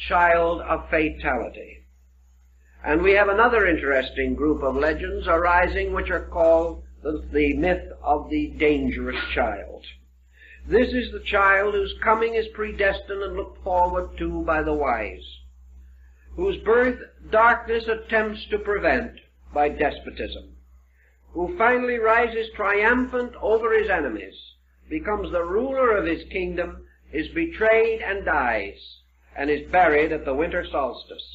child of fatality. And we have another interesting group of legends arising which are called the myth of the dangerous child. This is the child whose coming is predestined and looked forward to by the wise, whose birth darkness attempts to prevent by despotism, who finally rises triumphant over his enemies, becomes the ruler of his kingdom, is betrayed and dies, and is buried at the winter solstice.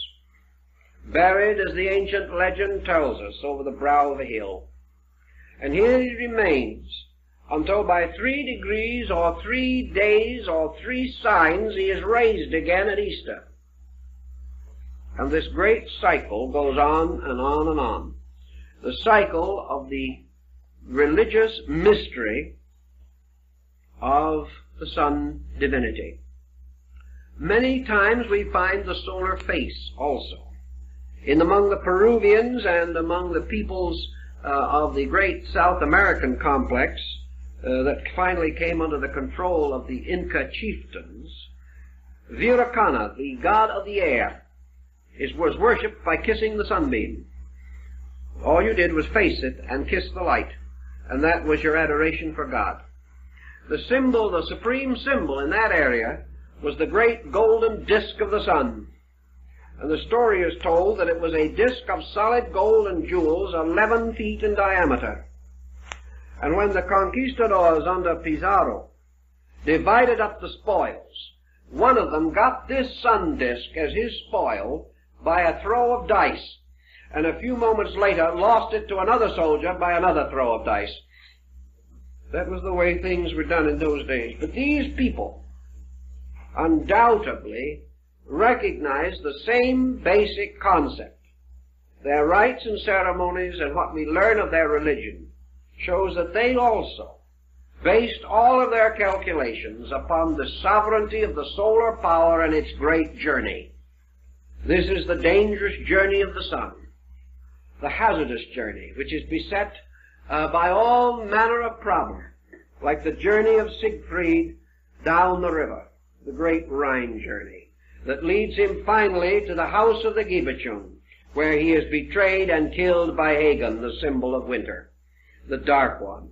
Buried, as the ancient legend tells us, over the brow of a hill. And here he remains until by 3 degrees or 3 days or 3 signs he is raised again at Easter. And this great cycle goes on and on and on. The cycle of the religious mystery of the sun divinity. Many times we find the solar face also. Among the Peruvians and among the peoples of the great South American complex that finally came under the control of the Inca chieftains, Viracana, the god of the air, was worshipped by kissing the sunbeam. All you did was face it and kiss the light, and that was your adoration for God. The symbol, the supreme symbol in that area, was the great golden disk of the sun. And the story is told that it was a disk of solid gold and jewels 11 feet in diameter. And when the conquistadors under Pizarro divided up the spoils, one of them got this sun disk as his spoil by a throw of dice, and a few moments later lost it to another soldier by another throw of dice. That was the way things were done in those days. But these people undoubtedly recognized the same basic concept. Their rites and ceremonies and what we learn of their religion shows that they also based all of their calculations upon the sovereignty of the solar power and its great journey. This is the dangerous journey of the sun, the hazardous journey, which is beset by all manner of problem, like the journey of Siegfried down the river, the great Rhine journey, that leads him finally to the house of the Gibeton, where he is betrayed and killed by Hagen, the symbol of winter, the dark one.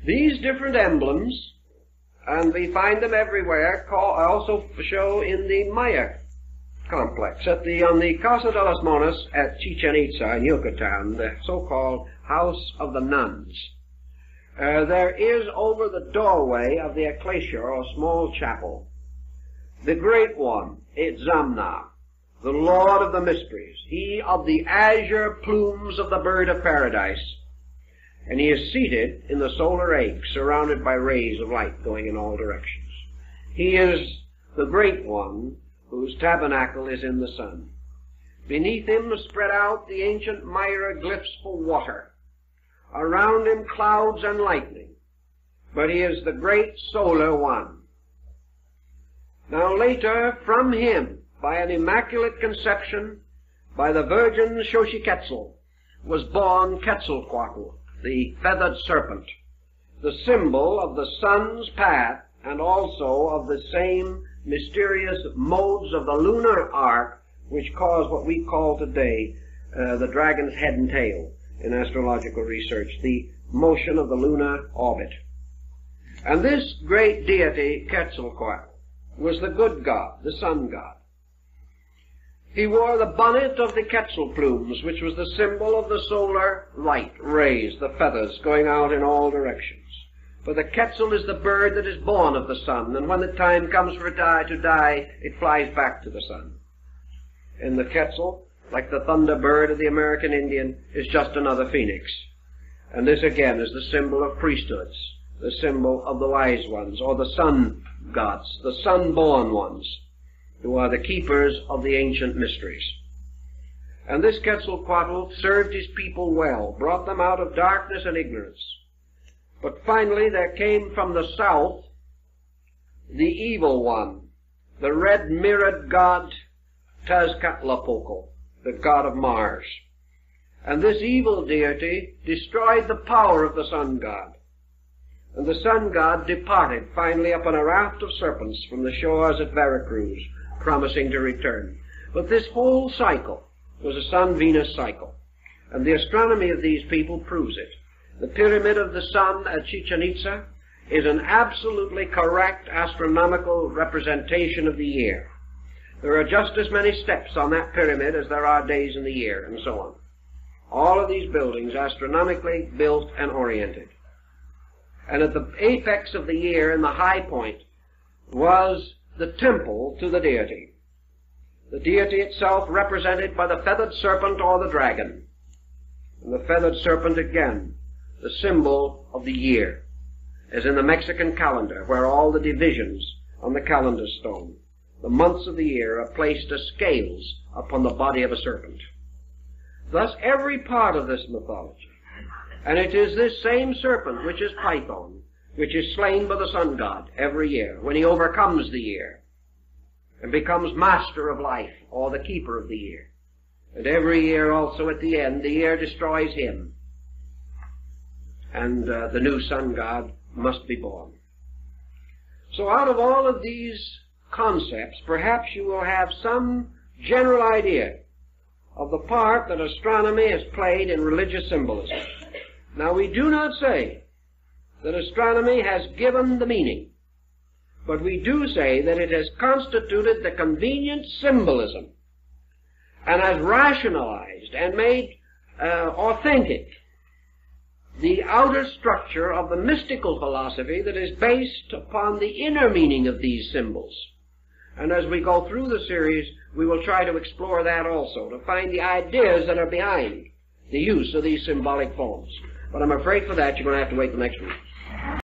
These different emblems, and we find them everywhere, also show in the Maya complex, on the Casa de las Monas at Chichen Itza in Yucatan, the so-called House of the Nuns. There is over the doorway of the ecclesia, or small chapel, the great one, Itzamna, the Lord of the Mysteries, he of the azure plumes of the bird of paradise. And he is seated in the solar egg, surrounded by rays of light going in all directions. He is the great one whose tabernacle is in the sun. Beneath him spread out the ancient Maya glyphs for water. Around him clouds and lightning. But he is the great solar one. Now later, from him, by an immaculate conception, by the Virgin Xochiquetzal, was born Quetzalcoatl, the feathered serpent, the symbol of the sun's path and also of the same mysterious modes of the lunar arc which cause what we call today the dragon's head and tail in astrological research, the motion of the lunar orbit. And this great deity, Quetzalcoatl, was the good god, the sun god. He wore the bonnet of the Quetzal plumes, which was the symbol of the solar light rays, the feathers going out in all directions. For the Quetzal is the bird that is born of the sun, and when the time comes for it to die, it flies back to the sun. And the Quetzal, like the thunderbird of the American Indian, is just another phoenix. And this again is the symbol of priesthoods, the symbol of the wise ones, or the sun gods, the sun-born ones, who are the keepers of the ancient mysteries. And this Quetzalcoatl served his people well, brought them out of darkness and ignorance. But finally there came from the south the evil one, the red-mirrored god Tezcatlipoca, the god of Mars. And this evil deity destroyed the power of the sun god. And the sun god departed finally upon a raft of serpents from the shores at Veracruz, promising to return. But this whole cycle was a sun-Venus cycle, and the astronomy of these people proves it. The pyramid of the sun at Chichen Itza is an absolutely correct astronomical representation of the year. There are just as many steps on that pyramid as there are days in the year, and so on. All of these buildings astronomically built and oriented. And at the apex of the year, in the high point, was the temple to the deity. The deity itself represented by the feathered serpent or the dragon. And the feathered serpent again, the symbol of the year, as in the Mexican calendar, where all the divisions on the calendar stone, the months of the year, are placed as scales upon the body of a serpent. Thus every part of this mythology, and it is this same serpent which is Python, which is slain by the sun god every year, when he overcomes the year and becomes master of life, or the keeper of the year. And every year also at the end, the year destroys him, and the new sun god must be born. So out of all of these concepts, perhaps you will have some general idea of the part that astronomy has played in religious symbolism. Now, we do not say that astronomy has given the meaning, but we do say that it has constituted the convenient symbolism and has rationalized and made authentic the outer structure of the mystical philosophy that is based upon the inner meaning of these symbols. And as we go through the series, we will try to explore that also, to find the ideas that are behind the use of these symbolic forms. But I'm afraid for that you're going to have to wait the next week.